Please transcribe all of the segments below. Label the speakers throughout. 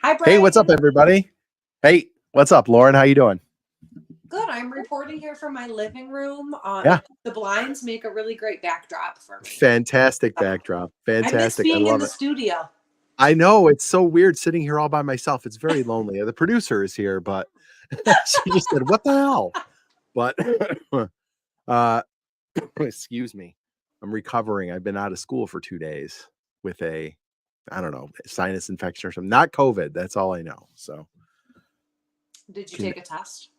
Speaker 1: Hi,
Speaker 2: Hey, what's up,
Speaker 1: Brian.
Speaker 2: everybody? Hey, what's up, Lauren? How you doing?
Speaker 1: Good. I'm reporting here from my living room.
Speaker 2: Yeah,
Speaker 1: The blinds make a really great backdrop for me.
Speaker 2: fantastic backdrop.
Speaker 1: I miss
Speaker 2: Fantastic. I
Speaker 1: being in
Speaker 2: love
Speaker 1: the
Speaker 2: it.
Speaker 1: studio.
Speaker 2: I know it's so weird sitting here all by myself. It's very lonely. The producer is here, but she just said, "What the hell?" But uh, excuse me, I'm recovering. I've been out of school for 2 days with I don't know, sinus infection or something. Not COVID. That's all I know. So,
Speaker 1: Did you
Speaker 2: can
Speaker 1: take a test?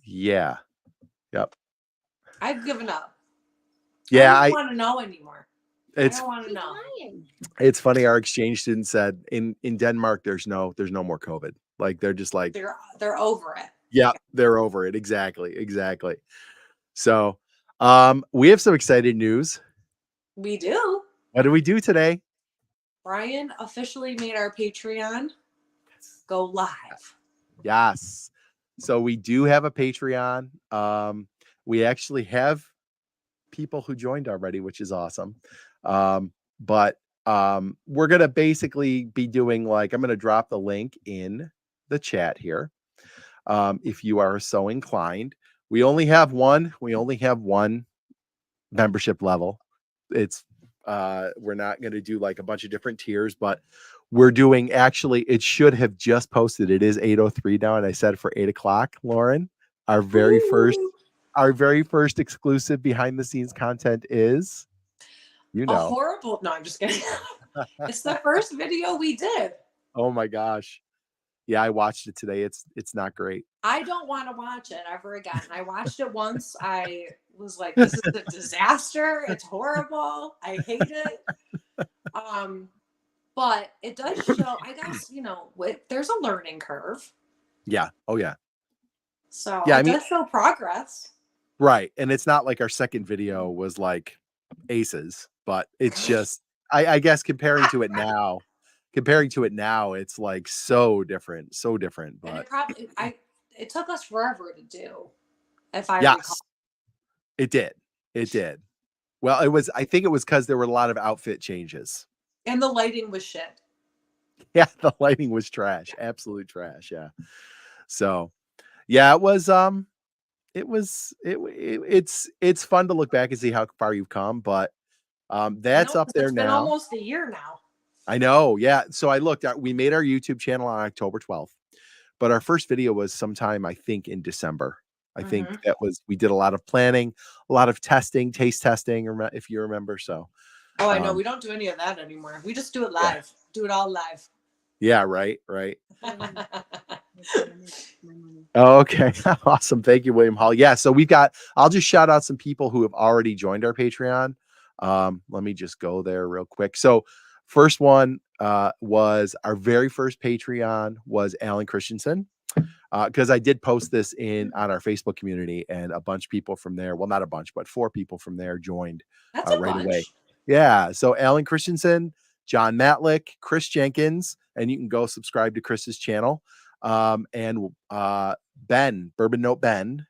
Speaker 2: yeah, yep,
Speaker 1: I've given up. I
Speaker 2: yeah.
Speaker 1: don't want to know anymore. I
Speaker 2: It's
Speaker 1: don't want to know.
Speaker 2: It's funny. Our exchange student said in Denmark, there's no more COVID. Like they're just like,
Speaker 1: They're over it.
Speaker 2: yeah, they're over it. Exactly. So, we have some exciting news.
Speaker 1: We do.
Speaker 2: What do we do today?
Speaker 1: Brian officially made our Patreon go live.
Speaker 2: Yes. So we do have a Patreon. We actually have people who joined already, which is awesome. But we're gonna basically be doing like I'm gonna drop the link in the chat here. If you are so inclined. We only have one membership level. It's we're not going to do like a bunch of different tiers, but we're doing actually it should have just posted. It is 8:03 now, and I said for 8 o'clock, Lauren, our very first
Speaker 1: Ooh,
Speaker 2: our very first exclusive behind the scenes content is you
Speaker 1: a
Speaker 2: know.
Speaker 1: horrible. No, I'm just kidding. It's the first video we did.
Speaker 2: Oh my gosh. Yeah, I watched it today. It's not great.
Speaker 1: I don't want to watch it ever again. I watched it once. I was like, this is a disaster. It's horrible. I hate it. But it does show, I guess, there's a learning curve.
Speaker 2: Yeah. Oh yeah.
Speaker 1: So
Speaker 2: Yeah, I
Speaker 1: it
Speaker 2: mean,
Speaker 1: does show progress.
Speaker 2: right. And it's not like our second video was like aces, but it's just I guess comparing to it now, it's like so different.
Speaker 1: And
Speaker 2: But
Speaker 1: it took us forever to do, if I recall.
Speaker 2: yes, it did. It did. Well, I think it was because there were a lot of outfit changes.
Speaker 1: And the lighting was shit.
Speaker 2: Yeah, the lighting was trash, absolute trash. Yeah. So yeah, it's fun to look back and see how far you've come, but
Speaker 1: I
Speaker 2: that's
Speaker 1: know,
Speaker 2: up
Speaker 1: 'cause
Speaker 2: there
Speaker 1: it's been
Speaker 2: now.
Speaker 1: almost a year now.
Speaker 2: I know. Yeah. So I looked at we made our YouTube channel on October 12th, but our first video was sometime I think in December. I think
Speaker 1: Hmm.
Speaker 2: we did a lot of planning, a lot of testing, taste testing, if you remember. So
Speaker 1: Oh, I know.
Speaker 2: um
Speaker 1: We don't do any of that anymore. We just do it
Speaker 2: yeah.
Speaker 1: live. Do it all live.
Speaker 2: Yeah, right. Oh, okay. Awesome. Thank you, William Hall. Yeah, so I'll just shout out some people who have already joined our Patreon. Let me just go there real quick. So first one was our very first Patreon was Alan Christensen. Because I did post this on our Facebook community, and a bunch of people from there, well, not a bunch, but 4 people from there joined
Speaker 1: That's a
Speaker 2: right away.
Speaker 1: bunch.
Speaker 2: Yeah. So Alan Christensen, John Matlick, Chris Jenkins, and you can go subscribe to Chris's channel. And Ben, Bourbon Note Ben,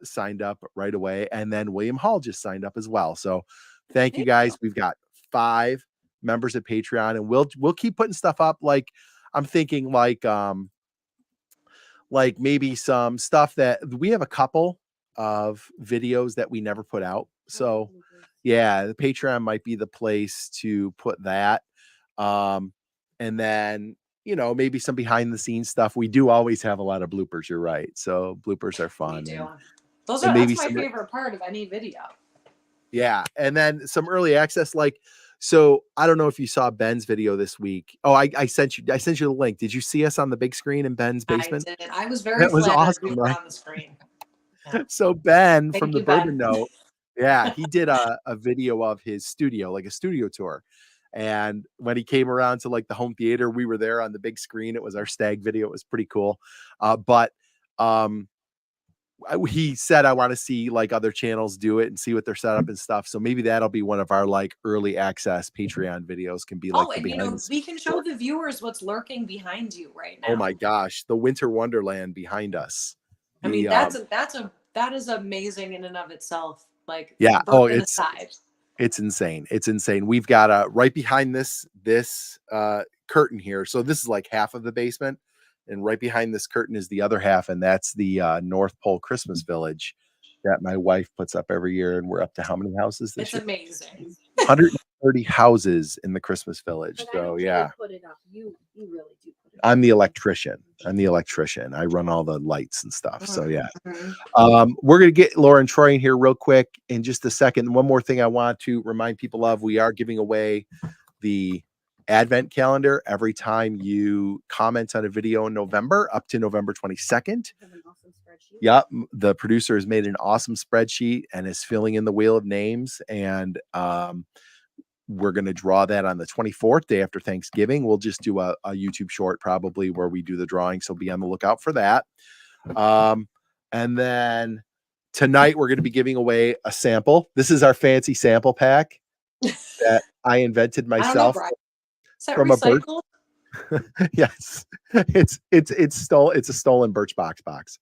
Speaker 2: signed up right away. And then William Hall just signed up as well. So thank you guys. We've got 5 members of Patreon, and we'll keep putting stuff up. Like I'm thinking like maybe some stuff that we have a couple of videos that we never put out. So yeah, the Patreon might be the place to put that. And then, maybe some behind the scenes stuff. We do always have a lot of bloopers. You're right. So bloopers are
Speaker 1: We
Speaker 2: fun
Speaker 1: do.
Speaker 2: and
Speaker 1: That's
Speaker 2: maybe
Speaker 1: my
Speaker 2: some,
Speaker 1: favorite part of any video.
Speaker 2: yeah. And then some early access, so I don't know if you saw Ben's video this week. Oh, I sent you the link. Did you see us on the big screen in Ben's
Speaker 1: I
Speaker 2: basement?
Speaker 1: did. I was very
Speaker 2: That was
Speaker 1: flattered you
Speaker 2: awesome,
Speaker 1: were
Speaker 2: right?
Speaker 1: on the screen. Yeah.
Speaker 2: So Ben from
Speaker 1: Thank
Speaker 2: the
Speaker 1: you, Ben.
Speaker 2: Bourbon Note, yeah, he did a video of his studio, like a studio tour. And when he came around to like the home theater, we were there on the big screen. It was our stag video. It was pretty cool. But he said, I want to see like other channels do it and see what they're set up and stuff. So maybe that'll be one of our like early access Patreon videos, can be like
Speaker 1: Oh,
Speaker 2: the
Speaker 1: and
Speaker 2: behind the
Speaker 1: we
Speaker 2: scenes
Speaker 1: can show
Speaker 2: tour.
Speaker 1: the viewers what's lurking behind you right now.
Speaker 2: Oh my gosh, the Winter Wonderland behind us.
Speaker 1: I mean, that is amazing in and of itself. Like,
Speaker 2: Yeah. Oh,
Speaker 1: aside.
Speaker 2: it's insane. It's insane. We've got right behind this curtain here. So this is like half of the basement, and right behind this curtain is the other half, and that's the North Pole Christmas Village that my wife puts up every year. And we're up to how many houses this
Speaker 1: It's
Speaker 2: year?
Speaker 1: amazing.
Speaker 2: 130 houses in the Christmas Village.
Speaker 3: But I
Speaker 2: So
Speaker 3: don't
Speaker 2: yeah,
Speaker 3: really put it up. You really do put it
Speaker 2: I'm
Speaker 3: up.
Speaker 2: the electrician. I run all the lights and stuff. So yeah.
Speaker 1: Mhm.
Speaker 2: We're going to get Laura and Troy in here real quick in just a second. One more thing I want to remind people of, we are giving away the advent calendar every time you comment on a video in November up to November 22nd.
Speaker 3: I have an awesome spreadsheet.
Speaker 2: Yep. The producer has made an awesome spreadsheet and is filling in the wheel of names. And we're going to draw that on the 24th, day after Thanksgiving. We'll just do a YouTube short probably where we do the drawing. So be on the lookout for that. And then tonight we're going to be giving away a sample. This is our fancy sample pack that I invented
Speaker 1: I don't know,
Speaker 2: myself
Speaker 1: Brian. Is that
Speaker 2: from a birch.
Speaker 1: recycled?
Speaker 2: Yes, it's a stolen Birchbox box.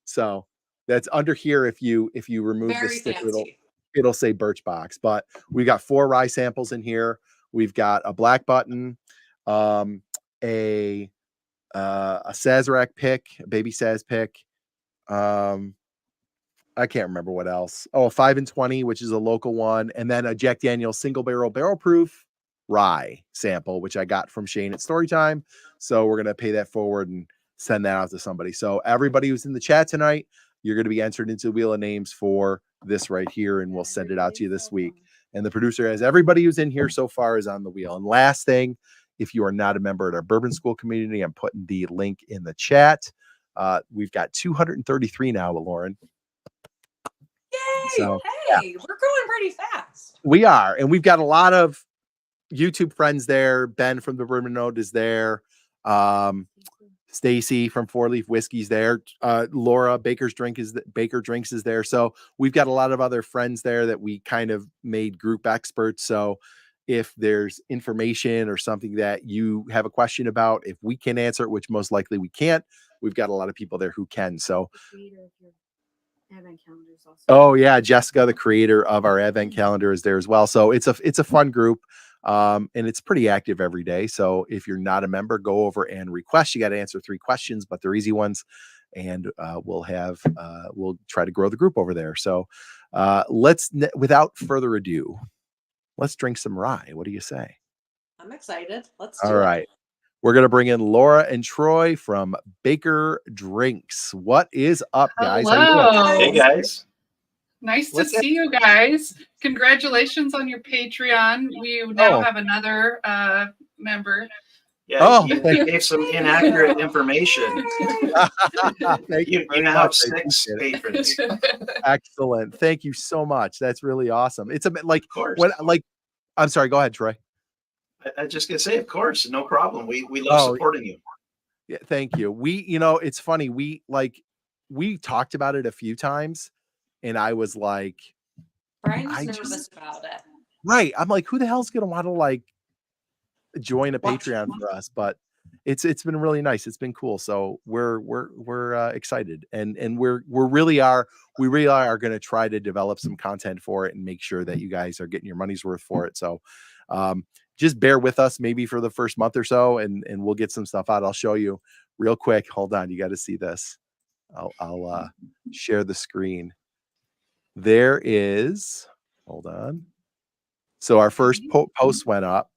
Speaker 2: So that's under here. If you remove the
Speaker 1: Very
Speaker 2: sticker,
Speaker 1: fancy.
Speaker 2: it'll say Birchbox. But we got 4 rye samples in here. We've got a black button, a Sazerac pick, a baby Saz pick. I can't remember what else. Oh, a 5 and 20, which is a local one, and then a Jack Daniel's single barrel proof rye sample, which I got from Shane at Storytime. So we're gonna pay that forward and send that out to somebody. So everybody who's in the chat tonight, you're gonna be entered into the wheel of names for this right here, and we'll send it out to you this week. And the producer has everybody who's in here so far is on the wheel. And last thing, if you are not a member at our Bourbon School community, I'm putting the link in the chat. We've got 233 now, Lauren.
Speaker 1: Yay!
Speaker 2: So,
Speaker 1: hey, we're going pretty fast.
Speaker 2: We are, and we've got a lot of YouTube friends there. Ben from the Bourbon Note is there. Stacy from 4 Leaf Whiskey's there. Laura Baker Drinks is there. So we've got a lot of other friends there that we kind of made group experts. So if there's information or something that you have a question about, if we can answer it, which most likely we can't, we've got a lot of people there who can. So
Speaker 3: The creator of your advent calendar is also.
Speaker 2: oh yeah, Jessica, the creator of our advent calendar, is there as well. So it's a fun group. And it's pretty active every day. So if you're not a member, go over and request. You got to answer 3 questions, but they're easy ones. And we'll try to grow the group over there. So without further ado, let's drink some rye. What do you say?
Speaker 1: I'm excited. Let's do
Speaker 2: All right. We're going to bring in Laura and Troy from Baker Drinks. What is up, guys? How you doing?
Speaker 4: Hello.
Speaker 1: Hey,
Speaker 4: guys. Nice
Speaker 2: What's
Speaker 4: to see you guys. Congratulations on your Patreon. We now have another member.
Speaker 5: Yeah,
Speaker 2: Oh,
Speaker 5: you
Speaker 2: thank
Speaker 5: gave some inaccurate information.
Speaker 2: Thank you
Speaker 5: You
Speaker 2: very
Speaker 5: now have
Speaker 2: much. I
Speaker 5: 6
Speaker 2: appreciate it.
Speaker 5: patrons.
Speaker 2: Excellent. Thank you so much. That's really awesome. It's a bit like
Speaker 5: Of course.
Speaker 2: I'm sorry, go ahead, Troy.
Speaker 5: I just gonna say, of course, no problem. We love supporting you.
Speaker 2: Yeah, thank you. It's funny. We talked about it a few times, and I was like,
Speaker 1: Brian's nervous about it.
Speaker 2: right. I'm like, who the hell's gonna want to like join a
Speaker 1: Watch.
Speaker 2: Patreon for us? But it's been really nice. It's been cool. So we're excited, and we really are going to try to develop some content for it and make sure that you guys are getting your money's worth for it. So just bear with us maybe for the first month or so, and we'll get some stuff out. I'll show you real quick. Hold on, you got to see this. I'll share the screen. There is, hold on. So our first post went up,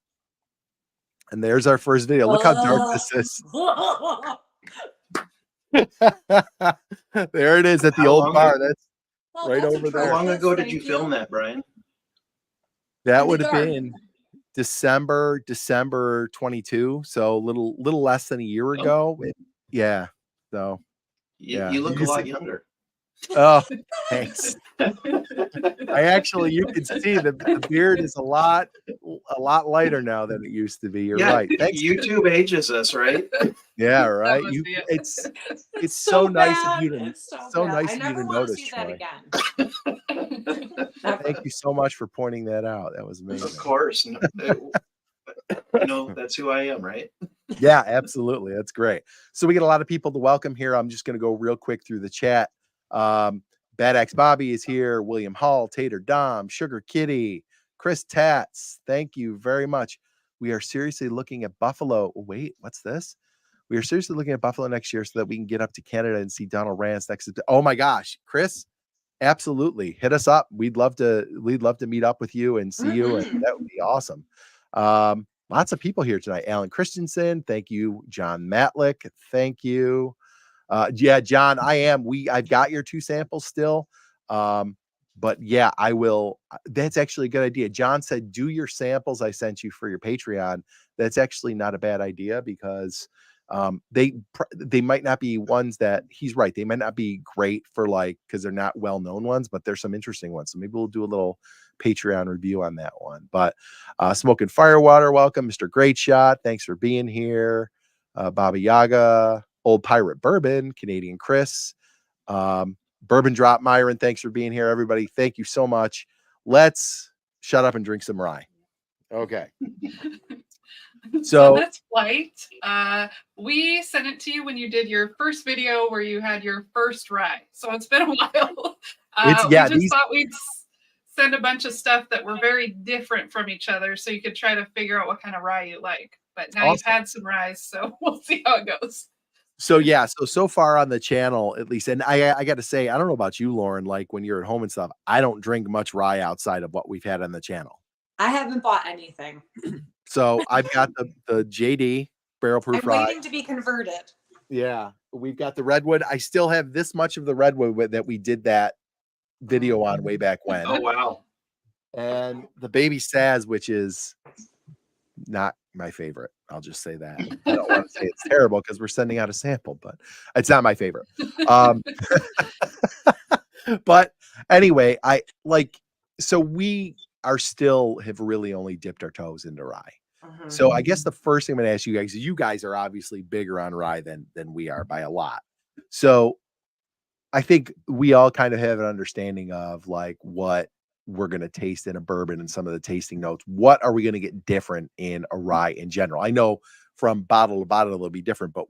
Speaker 2: and there's our first video. Look how dark this is. There it is at the
Speaker 5: How
Speaker 2: old
Speaker 5: long
Speaker 2: bar.
Speaker 5: ago-
Speaker 2: That's
Speaker 1: Well,
Speaker 2: right
Speaker 1: that's
Speaker 2: over there.
Speaker 5: How long
Speaker 1: atrocious.
Speaker 5: ago did
Speaker 1: Thank
Speaker 5: you film that, Brian?
Speaker 2: that
Speaker 1: In the
Speaker 2: would have
Speaker 1: dark.
Speaker 2: been December 22. So a little less than a year ago. Yeah. So Yeah.
Speaker 5: You look
Speaker 2: You
Speaker 5: a lot
Speaker 2: see-
Speaker 5: younger.
Speaker 2: oh, thanks. You can see the beard is a lot lighter now than it used to be. You're
Speaker 5: Yeah,
Speaker 2: right. Thanks.
Speaker 5: YouTube ages us, right?
Speaker 2: Yeah, right.
Speaker 4: must be it.
Speaker 2: It's so nice of
Speaker 1: bad.
Speaker 2: you to
Speaker 1: It's
Speaker 2: so
Speaker 1: bad.
Speaker 2: nice
Speaker 1: I
Speaker 2: of you
Speaker 1: never
Speaker 2: to
Speaker 1: want
Speaker 2: notice,
Speaker 1: see that
Speaker 2: Troy.
Speaker 1: again. Never.
Speaker 2: Thank you so much for pointing that out. That was amazing.
Speaker 5: Of course. That's who I am, right?
Speaker 2: Yeah, absolutely. That's great. So we get a lot of people to welcome here. I'm just going to go real quick through the chat. Bad Axe Bobby is here. William Hall, Tater Dom, Sugar Kitty, Chris Tats. Thank you very much. we are seriously looking at Buffalo. Wait, what's this? We are seriously looking at Buffalo next year so that we can get up to Canada and see Donald Rance next. Oh my gosh, Chris, absolutely, hit us up. We'd love to meet up with you and see you, and that would be awesome. Lots of people here tonight. Alan Christensen, thank you. John Matlick, thank you. Yeah, John, I've got your 2 samples still. But yeah, I will. That's actually a good idea. John said, do your samples I sent you for your Patreon. That's actually not a bad idea because they might not be ones that he's right. They might not be great for because they're not well-known ones, but there's some interesting ones. So maybe we'll do a little Patreon review on that one. But Smoking Firewater, welcome. Mr. Great Shot, thanks for being here. Baba Yaga, Old Pirate Bourbon, Canadian Chris, Bourbon Drop Myron, thanks for being here, everybody. Thank you so much. Let's shut up and drink some rye. Okay.
Speaker 4: So that's White. We sent it to you when you did your first video where you had your first rye. So it's been a while. We just thought we'd send a bunch of stuff that were very different from each other so you could try to figure out what kind of rye you like. But now you've had some rye, so we'll see how it goes.
Speaker 2: So yeah, so far on the channel, at least, and I got to say, I don't know about you, Lauren, like when you're at home and stuff, I don't drink much rye outside of what we've had on the channel.
Speaker 1: I haven't bought anything.
Speaker 2: So I've got the JD barrel proof rye.
Speaker 1: I'm waiting to be converted.
Speaker 2: Yeah, we've got the Redwood. I still have this much of the Redwood that we did that video on way back when.
Speaker 5: Oh wow!
Speaker 2: And the Baby Saz, which is not my favorite. I'll just say that. I don't want to say it's terrible because we're sending out a sample, but it's not my favorite. But anyway, so we are still have really only dipped our toes into rye. So I guess the first thing I'm going to ask you guys is, you guys are obviously bigger on rye than we are by a lot. So I think we all kind of have an understanding of what we're going to taste in a bourbon and some of the tasting notes. What are we going to get different in a rye in general? I know from bottle to bottle it'll be different, but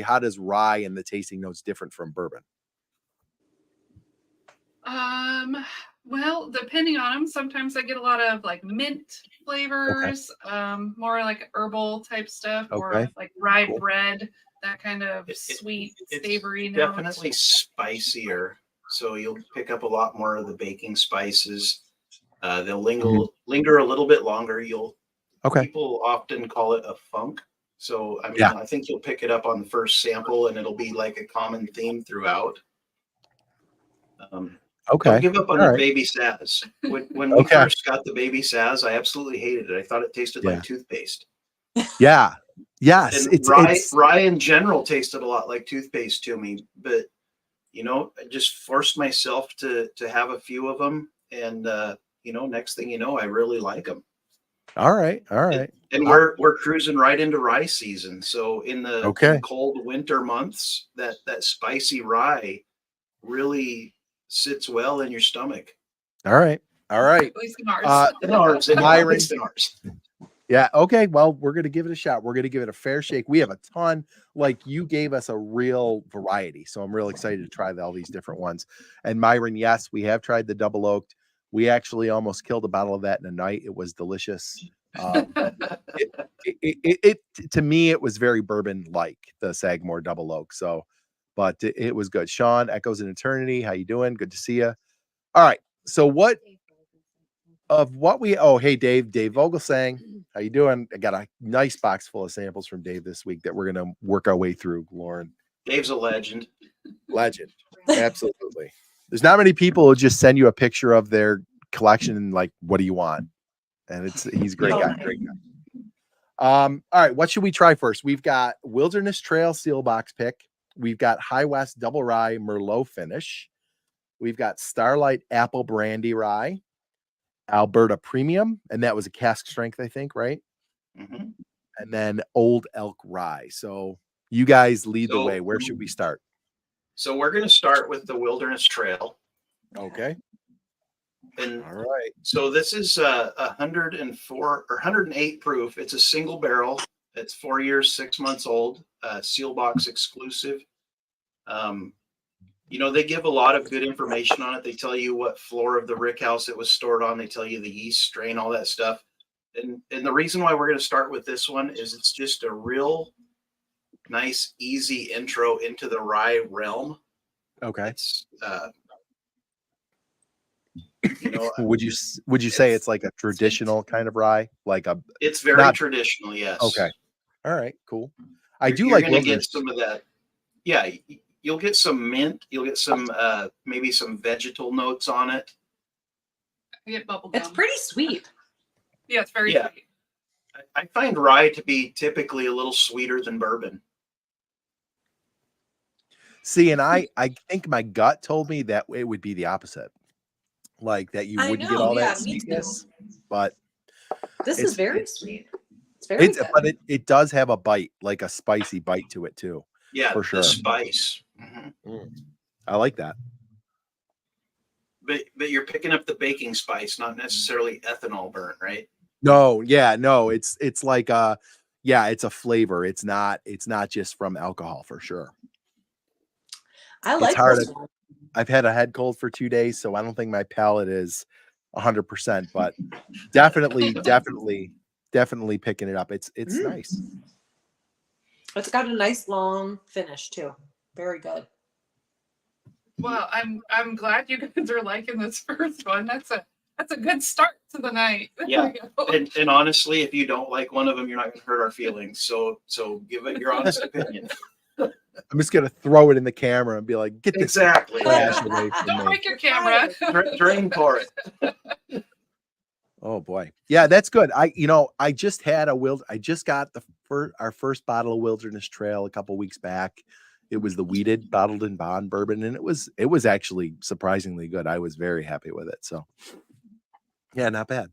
Speaker 2: how does rye and the tasting notes different from bourbon?
Speaker 4: Well, depending on them, sometimes I get a lot of mint flavors, more like herbal type stuff, or like rye bread, that kind of sweet, savory note.
Speaker 5: Definitely spicier. So you'll pick up a lot more of the baking spices. They'll linger a little bit longer. People often call it a funk. So I think you'll pick it up on the first sample, and it'll be like a common theme throughout. Don't give up on the Baby Saz. When we first got the Baby Saz, I absolutely hated it. I thought it tasted like toothpaste.
Speaker 2: Yeah. Yes.
Speaker 5: And rye in general tasted a lot like toothpaste to me, but I just forced myself to have a few of them, and next thing you know, I really like them.
Speaker 2: All right.
Speaker 5: And we're cruising right into rye season. So in the cold winter months, that spicy rye really sits well in your stomach.
Speaker 2: All right.
Speaker 4: At least in
Speaker 5: ours.
Speaker 2: Yeah. Okay. Well, we're going to give it a shot. We're going to give it a fair shake. We have a ton. You gave us a real variety. So I'm real excited to try all these different ones. And Myron, yes, we have tried the double oaked. We actually almost killed a bottle of that in a night. It was delicious. It to me, it was very bourbon-like, the Sagamore double oak. So, but it was good. Sean, Echoes in Eternity. How you doing? Good to see you. All right. So hey, Dave Vogelsang, how you doing? I got a nice box full of samples from Dave this week that we're going to work our way through, Lauren.
Speaker 5: Dave's a legend.
Speaker 2: Absolutely. There's not many people who just send you a picture of their collection and what do you want? And he's a great guy. All right. What should we try first? We've got Wilderness Trail Seal Box Pick. We've got High West Double Rye Merlot Finish. We've got Starlight Apple Brandy Rye. Alberta Premium, and that was a cask strength, I think, right?
Speaker 5: Mm-hmm.
Speaker 2: And then Old Elk Rye. So you guys lead the way. Where should we start?
Speaker 5: So we're going to start with the Wilderness Trail.
Speaker 2: Okay.
Speaker 5: And
Speaker 2: all right.
Speaker 5: So this is 104 or 108 proof. It's a single barrel. It's 4 years, 6 months old. Seal box exclusive. They give a lot of good information on it. They tell you what floor of the rick house it was stored on. They tell you the yeast strain, all that stuff. And the reason why we're going to start with this one is it's just a real nice, easy intro into the rye realm.
Speaker 2: Okay.
Speaker 5: It's you know,
Speaker 2: would you say it's like a traditional kind of rye, like a?
Speaker 5: It's very traditional, yes.
Speaker 2: Okay. All right. Cool.
Speaker 5: You're
Speaker 2: like
Speaker 5: going to get some of that. Yeah, you'll get some mint. You'll get some maybe some vegetal notes on it.
Speaker 4: I get bubble
Speaker 1: It's
Speaker 4: gum.
Speaker 1: pretty sweet.
Speaker 4: Yeah, it's very
Speaker 5: Yeah.
Speaker 4: sweet.
Speaker 5: I find rye to be typically a little sweeter than bourbon.
Speaker 2: See, and I think my gut told me that it would be the opposite, like that you
Speaker 1: I
Speaker 2: wouldn't
Speaker 1: know,
Speaker 2: get all
Speaker 1: yeah,
Speaker 2: that
Speaker 1: me too.
Speaker 2: sweetness, but
Speaker 1: This
Speaker 2: It's-
Speaker 1: is very sweet. It's very good.
Speaker 2: but it does have a bite, like a spicy bite to it too.
Speaker 5: Yeah,
Speaker 2: For sure.
Speaker 5: the spice.
Speaker 2: I like that.
Speaker 5: But you're picking up the baking spice, not necessarily ethanol burn, right?
Speaker 2: No, yeah, no, it's like it's a flavor. It's not just from alcohol for sure.
Speaker 1: I like
Speaker 2: hard
Speaker 1: this
Speaker 2: to-
Speaker 1: one.
Speaker 2: I've had a head cold for 2 days, so I don't think my palate is 100%, but definitely picking it up. It's nice.
Speaker 1: It's got a nice long finish too. Very good.
Speaker 4: Well, I'm glad you guys are liking this first one. That's a good start to the night. There
Speaker 5: Yeah.
Speaker 4: we go.
Speaker 5: And honestly, if you don't like one of them, you're not going to hurt our feelings. So give it your honest opinion.
Speaker 2: I'm just gonna throw it in the camera and be like, "Get this
Speaker 5: Exactly.
Speaker 2: trash away from
Speaker 4: Don't
Speaker 2: me."
Speaker 4: break your camera.
Speaker 5: Drain pour it.
Speaker 2: Oh boy, yeah, that's good. I just had I just got our first bottle of Wilderness Trail a couple weeks back. It was the wheated bottled in bond bourbon, and it was actually surprisingly good. I was very happy with it. So, yeah, not bad.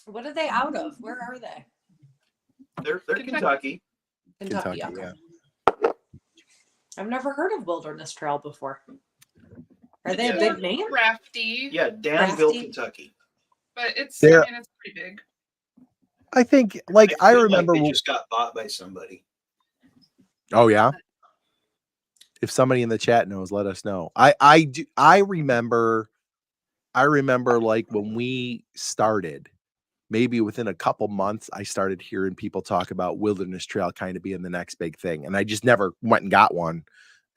Speaker 1: What are they out of? Where are they?
Speaker 5: They're Kentucky.
Speaker 1: Kentucky.
Speaker 2: Kentucky,
Speaker 1: Okay.
Speaker 2: yeah.
Speaker 1: I've never heard of Wilderness Trail before. Are they
Speaker 5: Yeah.
Speaker 1: a big name?
Speaker 4: Crafty.
Speaker 5: Yeah, Danville,
Speaker 1: Crafty.
Speaker 5: Kentucky.
Speaker 4: But it's
Speaker 2: They're-
Speaker 4: it's pretty big.
Speaker 2: I think, like, I
Speaker 5: feel
Speaker 2: remember.
Speaker 5: they just got bought by somebody.
Speaker 2: Oh yeah. If somebody in the chat knows, let us know. I remember like when we started, maybe within a couple months, I started hearing people talk about Wilderness Trail kind of being the next big thing. And I just never went and got one.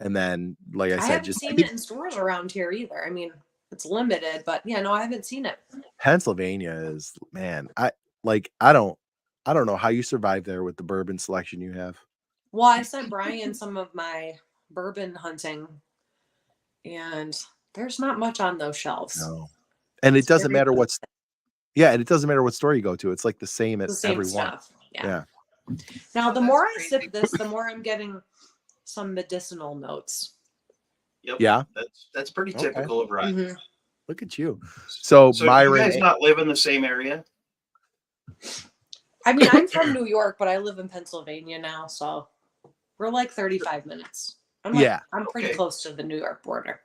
Speaker 2: And then, like I
Speaker 1: I
Speaker 2: said,
Speaker 1: haven't
Speaker 2: just
Speaker 1: seen it in stores around here either. I mean, it's limited, but yeah, no, I haven't seen it.
Speaker 2: Pennsylvania is, man, I don't know how you survive there with the bourbon selection you have.
Speaker 1: Well, I sent Brian some of my bourbon hunting, and there's not much on those shelves.
Speaker 2: No. And it
Speaker 1: It's
Speaker 2: doesn't
Speaker 1: very
Speaker 2: matter
Speaker 1: good.
Speaker 2: and it doesn't matter what store you go to. It's like the same at
Speaker 1: The same
Speaker 2: every one.
Speaker 1: stuff. Yeah.
Speaker 2: Yeah.
Speaker 1: Now,
Speaker 4: Oh,
Speaker 1: the
Speaker 4: that's
Speaker 1: more I
Speaker 4: crazy.
Speaker 1: sip this, the more I'm getting some medicinal notes.
Speaker 5: Yep.
Speaker 2: Yeah.
Speaker 5: That's pretty
Speaker 2: Okay.
Speaker 5: typical of rye.
Speaker 1: Mhm.
Speaker 2: Look at you. So,
Speaker 5: So do
Speaker 2: Myron,
Speaker 5: you guys not live in the same area?
Speaker 1: I mean, I'm from New York, but I live in Pennsylvania now, so we're like 35 minutes. I'm pretty
Speaker 5: Okay.
Speaker 1: close to the New York border.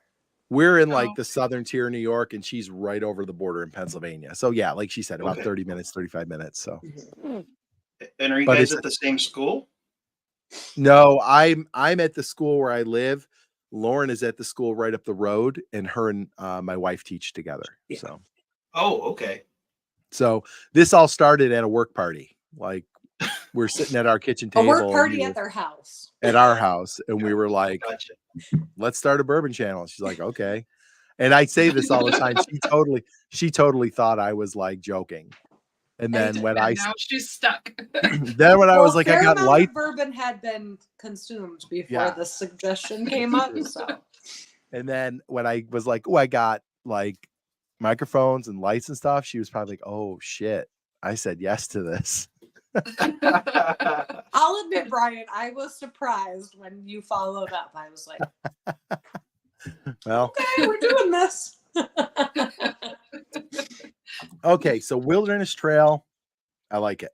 Speaker 2: we're in like
Speaker 4: Oh.
Speaker 2: the southern tier of New York, and she's right over the border in Pennsylvania. So yeah, like she said, about
Speaker 5: Okay.
Speaker 2: 30 minutes, 35 minutes. So
Speaker 5: And are you
Speaker 2: But
Speaker 5: guys
Speaker 2: it's-
Speaker 5: at the same school?
Speaker 2: no, I'm at the school where I live. Lauren is at the school right up the road, and her and my wife teach together.
Speaker 1: Yeah.
Speaker 5: Oh, okay.
Speaker 2: So this all started at a work party. Like we're sitting at our kitchen
Speaker 1: A
Speaker 2: table
Speaker 1: work
Speaker 2: and
Speaker 1: party
Speaker 2: we
Speaker 1: at
Speaker 2: were-
Speaker 1: their house.
Speaker 2: at our house, and we were like,
Speaker 5: Gotcha.
Speaker 2: let's start a bourbon channel. She's like, okay. And I say this all the time. She totally thought I was like joking. And then when
Speaker 4: And now she's stuck.
Speaker 2: then when I was like, I
Speaker 1: fair
Speaker 2: got
Speaker 1: amount
Speaker 2: light.
Speaker 1: of bourbon had been consumed before
Speaker 2: Yeah.
Speaker 1: the suggestion came up. So
Speaker 2: And then when I was like, oh, I got like microphones and lights and stuff, she was probably like, oh shit, I said yes to this.
Speaker 1: I'll admit, Brian, I was surprised when you followed up. I was like,
Speaker 2: Well,
Speaker 1: okay, we're doing this.
Speaker 2: okay. So Wilderness Trail, I like it.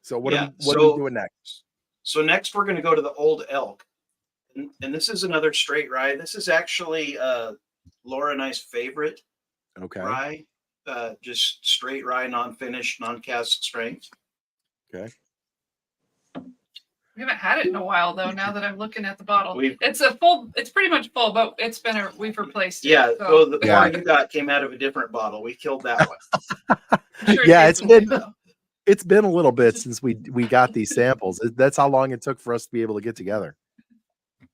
Speaker 2: So what
Speaker 5: Yeah,
Speaker 2: are we
Speaker 5: so-
Speaker 2: doing next?
Speaker 5: So next we're going to go to the Old Elk. And this is another straight rye. This is actually Laura and I's favorite
Speaker 2: Okay.
Speaker 5: rye. Just straight rye, non-finished, non-cast strength.
Speaker 2: Okay.
Speaker 4: We haven't had it in a while though. Now that I'm looking at the bottle,
Speaker 5: We've-
Speaker 4: it's pretty much full, but we've replaced it.
Speaker 5: Yeah, so the
Speaker 2: Yeah.
Speaker 5: one you got came out of a different bottle. We killed that one.
Speaker 4: Sure
Speaker 2: Yeah,
Speaker 4: did.
Speaker 2: it's been It's been a little bit since we got these samples. That's how long it took for us to be able to get together.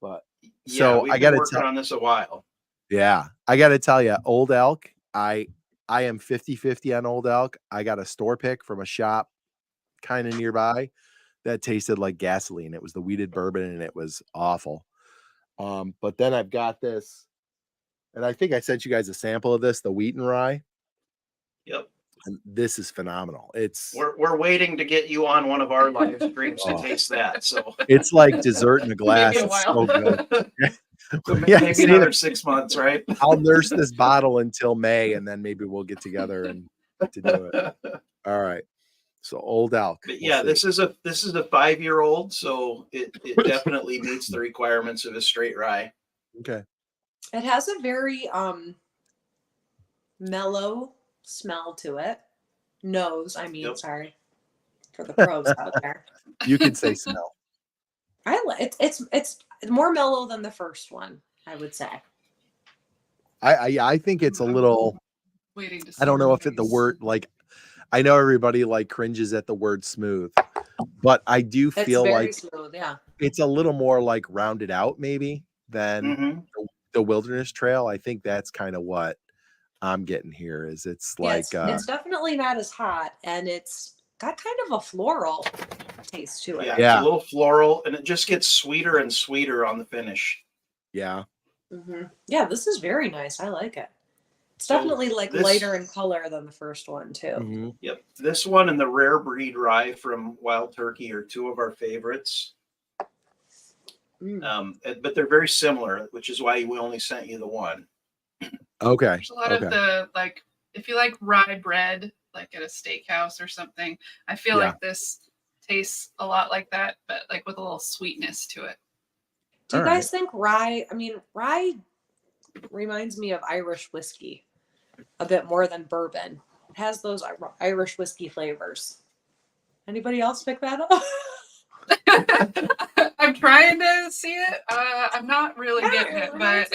Speaker 2: But so
Speaker 5: we've
Speaker 2: I
Speaker 5: been
Speaker 2: got to
Speaker 5: working on this a while.
Speaker 2: Yeah, I got to tell you, Old Elk, I am 50-50 on Old Elk. I got a store pick from a shop kind of nearby that tasted like gasoline. It was the wheated bourbon and it was awful. But then I've got this, and I think I sent you guys a sample of this, the Wheaton Rye.
Speaker 5: Yep.
Speaker 2: And this is phenomenal.
Speaker 5: We're waiting to get you on one of our live streams to taste that. So
Speaker 2: it's like dessert in a glass.
Speaker 4: Maybe a
Speaker 2: It's
Speaker 4: while.
Speaker 2: so good.
Speaker 5: So
Speaker 2: Yeah,
Speaker 5: maybe
Speaker 2: see,
Speaker 5: another 6 months, right?
Speaker 2: I'll nurse this bottle until May, and then maybe we'll get together and to do it. All right. So Old Elk.
Speaker 5: But yeah, this is a 5-year-old, so it definitely meets the requirements of a straight rye.
Speaker 2: Okay.
Speaker 1: It has a very mellow smell to it.
Speaker 5: Yep.
Speaker 1: Sorry for the pros out there.
Speaker 2: You can say smell.
Speaker 1: It's more mellow than the first one, I would say.
Speaker 2: I think it's a little.
Speaker 4: Waiting to see
Speaker 2: I don't know
Speaker 4: your
Speaker 2: if the
Speaker 4: face.
Speaker 2: word like. I know everybody like cringes at the word smooth, but I do
Speaker 1: It's
Speaker 2: feel
Speaker 1: very
Speaker 2: like
Speaker 1: smooth, yeah.
Speaker 2: it's a little more like rounded out maybe than
Speaker 5: Mhm.
Speaker 2: the Wilderness Trail. I think that's kind of what I'm getting here. Is it's like
Speaker 1: it's definitely not as hot, and it's got kind of a floral taste to it.
Speaker 5: Yeah,
Speaker 2: Yeah.
Speaker 5: it's a little floral, and it just gets sweeter and sweeter on the finish.
Speaker 2: yeah.
Speaker 1: Yeah, this is very nice. I like it. It's
Speaker 5: So
Speaker 1: definitely like
Speaker 5: this-
Speaker 1: lighter in color than the first one too.
Speaker 2: Mhm.
Speaker 5: Yep, this one and the Rare Breed Rye from Wild Turkey are two of our favorites. But they're very similar, which is why we only sent you the one.
Speaker 2: Okay.
Speaker 4: There's a lot of the like, if you like rye bread, like at a steakhouse or something, I feel
Speaker 2: Yeah.
Speaker 4: like this tastes a lot like that, but like with a little sweetness to it.
Speaker 1: Do you
Speaker 2: All
Speaker 1: guys think rye? I mean, rye reminds me of Irish whiskey a bit more than bourbon. It has those Irish whiskey flavors. Anybody else pick that up?
Speaker 4: I'm trying to see it. I'm not really getting it, but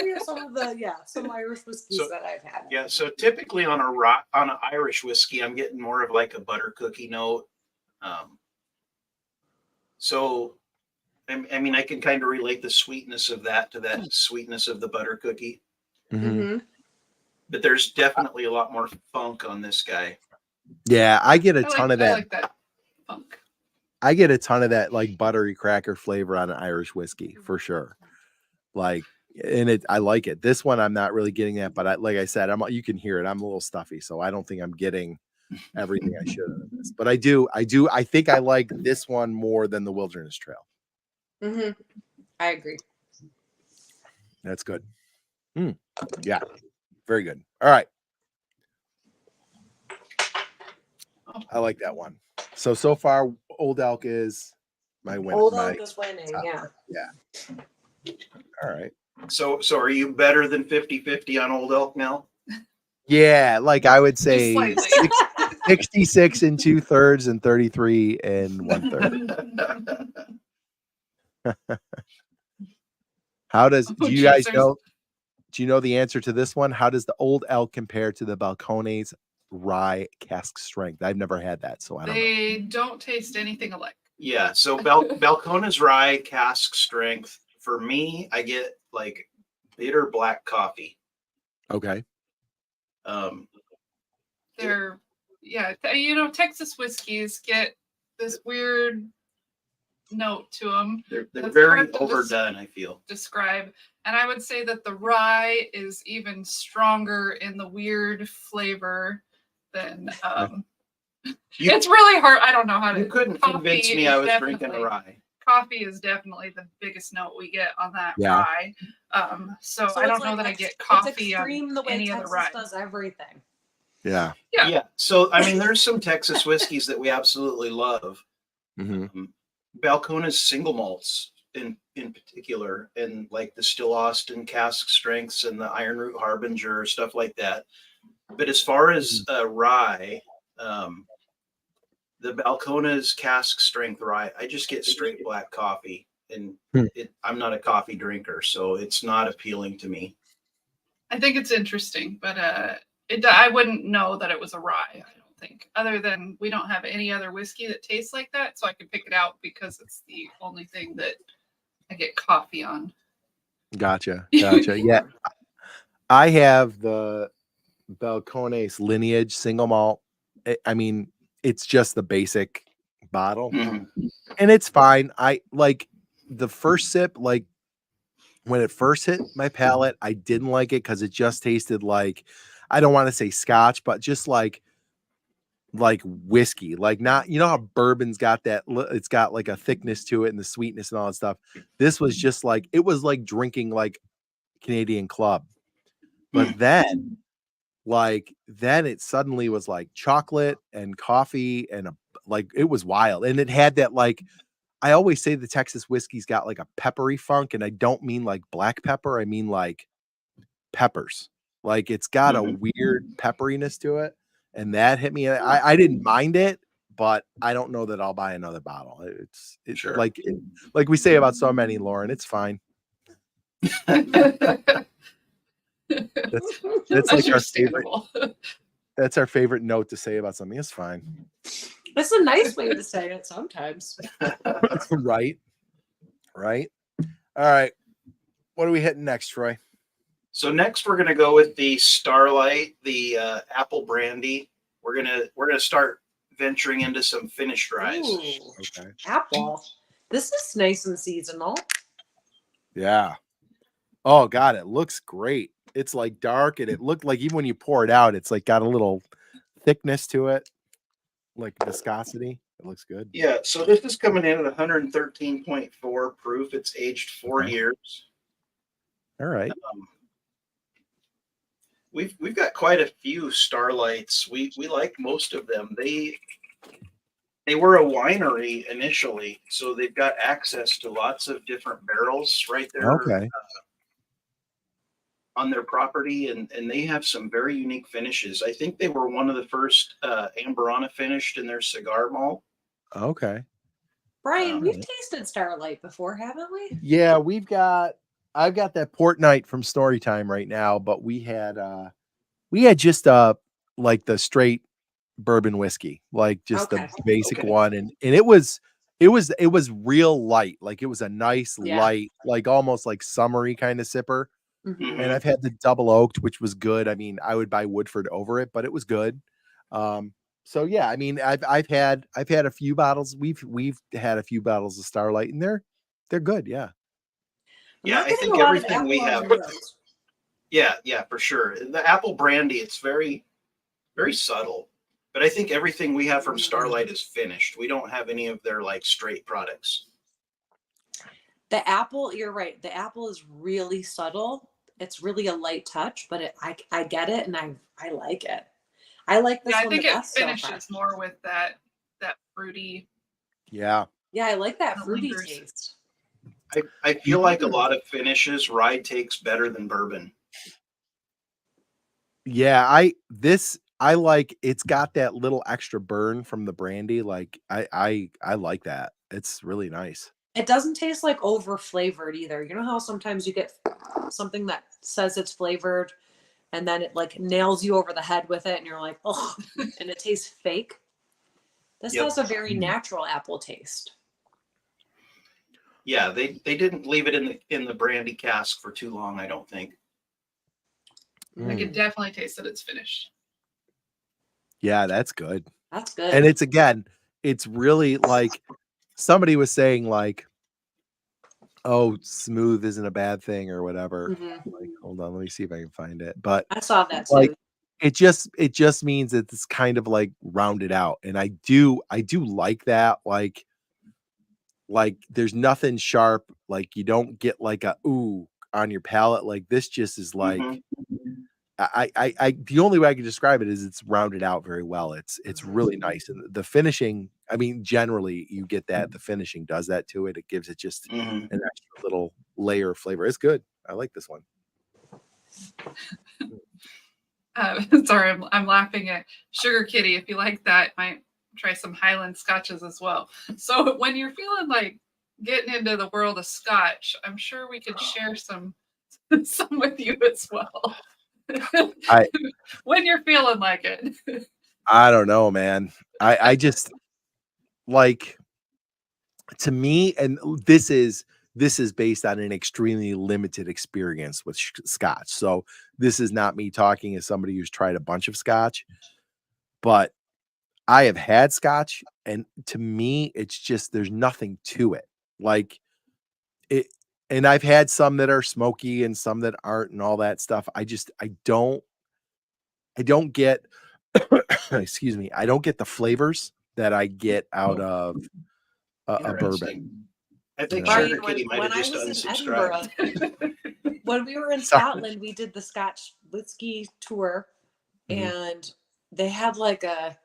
Speaker 1: some Irish whiskeys
Speaker 5: So-
Speaker 1: that I've had.
Speaker 5: Yeah, so typically on an Irish whiskey, I'm getting more of like a butter cookie note. So, I mean, I can kind of relate the sweetness of that to that sweetness of the butter cookie.
Speaker 2: Mhm.
Speaker 5: But there's definitely a lot more funk on this guy.
Speaker 2: Yeah, I get a ton of
Speaker 4: I
Speaker 2: that.
Speaker 4: like that funk.
Speaker 2: I get a ton of that like buttery cracker flavor on an Irish whiskey for sure. Like, and I like it. This one I'm not really getting that, but like I said, you can hear it. I'm a little stuffy, so I don't think I'm getting everything I should out of this. But I think I like this one more than the Wilderness Trail.
Speaker 1: I agree.
Speaker 2: That's good. Yeah, very good. All right. I like that one. So far, Old Elk is my winner.
Speaker 1: Old Elk is winning,
Speaker 2: top.
Speaker 1: yeah.
Speaker 2: All right.
Speaker 5: So are you better than 50-50 on Old Elk now?
Speaker 2: Yeah, like I would say
Speaker 4: Just slightly.
Speaker 2: 66 and 2/3 and 33 and 1/3. How does
Speaker 4: Oh,
Speaker 2: do you guys
Speaker 4: geez,
Speaker 2: know? Do you know the answer to this one? How does the Old Elk compare to the Balcones Rye cask strength? I've never had that, so I don't know.
Speaker 4: They don't taste anything alike.
Speaker 5: Yeah, so Balcones Rye cask strength. For me, I get like bitter black coffee.
Speaker 2: Okay.
Speaker 4: They're Texas whiskeys get this weird note to them.
Speaker 5: They're
Speaker 4: That's
Speaker 5: very
Speaker 4: hard to
Speaker 5: overdone, I feel.
Speaker 4: describe. And I would say that the rye is even stronger in the weird flavor than it's really hard. I don't know how to.
Speaker 5: You couldn't
Speaker 4: coffee
Speaker 5: convince me
Speaker 4: is
Speaker 5: I was drinking a
Speaker 4: definitely-
Speaker 5: rye.
Speaker 4: Coffee is definitely the biggest note we get on that
Speaker 2: Yeah.
Speaker 4: rye. So I
Speaker 1: it's
Speaker 4: don't know
Speaker 1: like
Speaker 4: that I
Speaker 1: ex-
Speaker 4: get
Speaker 1: it's
Speaker 4: coffee on
Speaker 1: extreme the way
Speaker 4: any other
Speaker 1: Texas
Speaker 4: rye.
Speaker 1: does everything.
Speaker 2: Yeah.
Speaker 4: Yeah.
Speaker 5: Yeah. So I mean, there's some Texas whiskeys that we absolutely love.
Speaker 2: Mm-hmm.
Speaker 5: Balcones single malts in particular, and like the Still Austin cask strengths and the Iron Root Harbinger, stuff like that. But as far as rye, the Balcones cask strength rye, I just get straight black coffee, and I'm not a coffee drinker, so it's not appealing to me.
Speaker 4: I think it's interesting, but I wouldn't know that it was a rye. I don't think, other than we don't have any other whiskey that tastes like that. So I can pick it out because it's the only thing that I get coffee on.
Speaker 2: Gotcha. Yeah. I have the Balcones Lineage single malt. I mean, it's just the basic bottle
Speaker 5: Mhm.
Speaker 2: and it's fine. I like the first sip, like when it first hit my palate, I didn't like it because it just tasted like, I don't want to say scotch, but just like whiskey, like not, you know how bourbon's got that, it's got like a thickness to it and the sweetness and all that stuff. This was just like, it was like drinking like Canadian Club. But then it suddenly was like chocolate and coffee and like it was wild. And it had that, like, I always say the Texas whiskey's got like a peppery funk, and I don't mean like black pepper, I mean like peppers. Like it's got a weird pepperiness to it. And that hit me. I didn't mind it, but I don't know that I'll buy another bottle. It's
Speaker 5: Sure.
Speaker 2: like we say about so many, Lauren, it's fine. That's like our favorite. That's our favorite note to say about something. It's fine.
Speaker 1: That's a nice way to say it sometimes.
Speaker 2: Right. All right. What are we hitting next, Troy?
Speaker 5: So next we're gonna go with the Starlight, the apple brandy. We're gonna start venturing into some finished ryes.
Speaker 1: Ooh,
Speaker 2: Okay.
Speaker 1: apple. This is nice and seasonal.
Speaker 2: Yeah. Oh God, it looks great. It's like dark, and it looked like even when you pour it out, it's like got a little thickness to it, like viscosity. It looks good.
Speaker 5: Yeah, so this is coming in at 113.4 proof. It's aged 4
Speaker 2: Okay.
Speaker 5: years.
Speaker 2: All right.
Speaker 5: We've got quite a few Starlights. We like most of them. They were a winery initially, so they've got access to lots of different barrels right there.
Speaker 2: Okay.
Speaker 5: On their property, and they have some very unique finishes. I think they were one of the first Amberana finished in their cigar malt.
Speaker 2: Okay.
Speaker 1: Brian, we've tasted Starlight before, haven't we?
Speaker 2: Yeah, I've got that port night from Storytime right now, but we had just like the straight bourbon whiskey, like just the basic one, and it was real light. Like it was a nice light, like almost like summery kind of sipper.
Speaker 1: Mm-hmm.
Speaker 2: And I've had the double oaked, which was good. I mean, I would buy Woodford over it, but it was good. So yeah, I mean, I've had a few bottles. We've had a few bottles of Starlight, and they're good. Yeah.
Speaker 5: Yeah, I think everything we have. Yeah, for sure. The apple brandy, it's very, very subtle, but I think everything we have from Starlight is finished. We don't have any of their like straight products.
Speaker 1: The apple, you're right. The apple is really subtle. It's really a light touch, but I get it, and I like it. I like this one.
Speaker 4: I think
Speaker 1: the
Speaker 4: it
Speaker 1: best
Speaker 4: finishes more with that fruity.
Speaker 2: Yeah.
Speaker 1: Yeah, I like that fruity
Speaker 4: lingers.
Speaker 1: taste.
Speaker 5: I feel like a lot of finishes rye takes better than bourbon.
Speaker 2: Yeah, I like, it's got that little extra burn from the brandy. Like I like that. It's really nice.
Speaker 1: It doesn't taste like over flavored either. You know how sometimes you get something that says it's flavored and then it like nails you over the head with it and you're like, oh, and it tastes fake. This has a very natural apple taste.
Speaker 5: Yeah, they didn't leave it in the brandy cask for too long, I don't think.
Speaker 4: I can definitely taste that it's finished.
Speaker 2: Yeah, that's good.
Speaker 1: That's good.
Speaker 2: And it's really like somebody was saying like, oh, smooth isn't a bad thing or whatever.
Speaker 1: Mm-hmm.
Speaker 2: Like, hold on, let me see if I can find it. But
Speaker 1: I saw that too.
Speaker 2: Like, it just means that it's kind of like rounded out. And I do like that. Like there's nothing sharp. Like you don't get like a ooh on your palate. Like this just is like I the only way I can describe it is it's rounded out very well. It's really nice. And the finishing, I mean, generally you get that the finishing does that to it. It gives it just an extra little layer of flavor. It's good. I like this one.
Speaker 4: Sorry, I'm laughing at Sugar Kitty. If you like that, might try some Highland scotches as well. So when you're feeling like getting into the world of scotch, I'm sure we could share some with you as well.
Speaker 2: I
Speaker 4: when you're feeling like it.
Speaker 2: I don't know, man. I just like, to me, and this is based on an extremely limited experience with scotch. So this is not me talking as somebody who's tried a bunch of scotch, but I have had scotch, and to me, it's just there's nothing to it. Like it, and I've had some that are smoky and some that aren't, and all that stuff. I don't get excuse me, I don't get the flavors that I get out of a bourbon.
Speaker 5: Interesting. I think
Speaker 2: Yeah.
Speaker 5: Sugar Kitty might
Speaker 1: when
Speaker 5: have
Speaker 1: I
Speaker 5: just
Speaker 1: was in
Speaker 5: unsubscribed.
Speaker 1: Edinburgh, when we were in
Speaker 2: Sorry.
Speaker 1: Scotland, we did the Scotch whiskey tour,
Speaker 2: Mhm.
Speaker 1: and they had like a,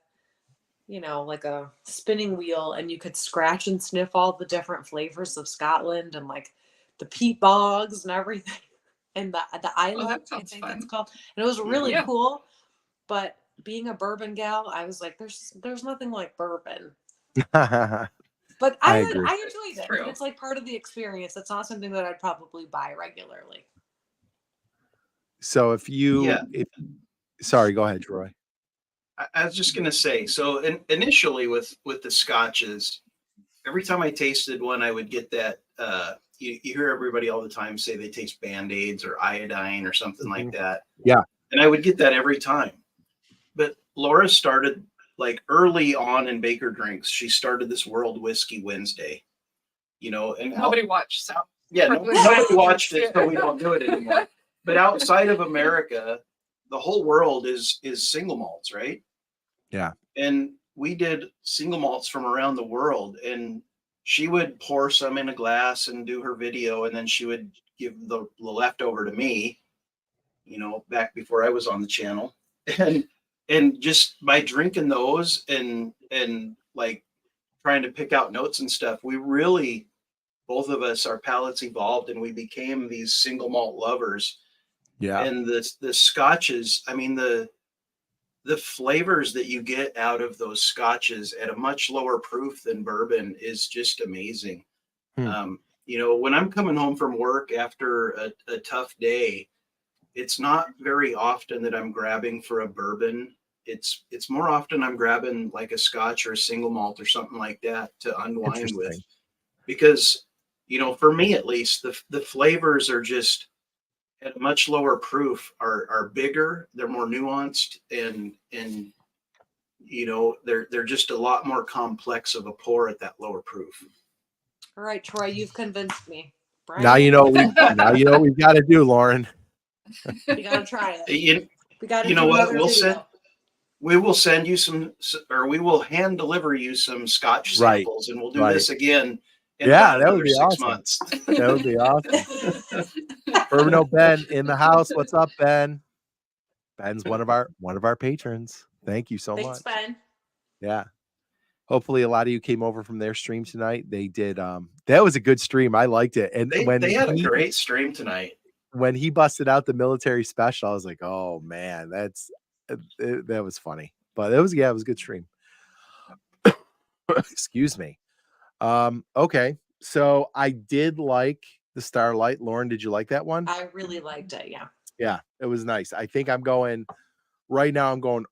Speaker 1: like a spinning wheel, and you could scratch and sniff all the different flavors of Scotland and like the peat bogs and everything, and the island, I
Speaker 4: sounds
Speaker 1: think
Speaker 4: fun.
Speaker 1: it's called, and it was really
Speaker 4: Yeah.
Speaker 1: cool. But being a bourbon gal, I was like, there's nothing like bourbon. But
Speaker 2: I
Speaker 1: I
Speaker 2: agree.
Speaker 1: enjoyed it.
Speaker 4: True.
Speaker 1: It's like part of the experience. It's not something that I'd probably buy regularly.
Speaker 2: So sorry, go ahead, Troy.
Speaker 5: I was just gonna say, so initially with the scotches, every time I tasted one, I would get that. You hear everybody all the time say they taste Band-Aids or iodine or something like that.
Speaker 2: Yeah.
Speaker 5: And I would get that every time. But Laura started like early on in Baker Drinks. She started this World Whiskey Wednesday. And
Speaker 4: Nobody watched, so
Speaker 5: yeah,
Speaker 4: Probably
Speaker 5: nobody
Speaker 4: not.
Speaker 5: watched it, so we don't do it anymore. But outside of America, the whole world is single malts, right?
Speaker 2: Yeah.
Speaker 5: And we did single malts from around the world, and she would pour some in a glass and do her video, and then she would give the leftover to me, back before I was on the channel. And just by drinking those and like trying to pick out notes and stuff, we really, both of us, our palates evolved, and we became these single malt lovers.
Speaker 2: Yeah.
Speaker 5: And the scotches, I mean, the flavors that you get out of those scotches at a much lower proof than bourbon is just amazing. When I'm coming home from work after a tough day, it's not very often that I'm grabbing for a bourbon. It's more often I'm grabbing like a scotch or a single malt or something like that to unwind with, because, for me at least, the flavors are just at a much lower proof, are bigger, they're more nuanced, and they're just a lot more complex of a pour at that lower proof.
Speaker 1: All right, Troy, you've convinced me. Brian,
Speaker 2: Now you know what we've got to do, Lauren.
Speaker 1: we gotta try it. We gotta.
Speaker 5: You know what? We will send you or we will hand deliver you some scotch samples, and we'll do this again.
Speaker 2: That would be
Speaker 5: 6
Speaker 2: awesome.
Speaker 5: months.
Speaker 2: That would be awesome. Bourbon Ben in the house. What's up, Ben? Ben's one of our patrons. Thank you so
Speaker 1: Thanks,
Speaker 2: much.
Speaker 1: Ben.
Speaker 2: Yeah. Hopefully a lot of you came over from their stream tonight. They did. That was a good stream. I liked it. And
Speaker 5: they had a great stream tonight.
Speaker 2: When he busted out the military special, I was like, oh man, that was funny. But it was a good stream. Excuse me. Okay. So I did like the Starlight. Lauren, did you like that one?
Speaker 1: I really liked it. Yeah.
Speaker 2: Yeah, it was nice. I think I'm going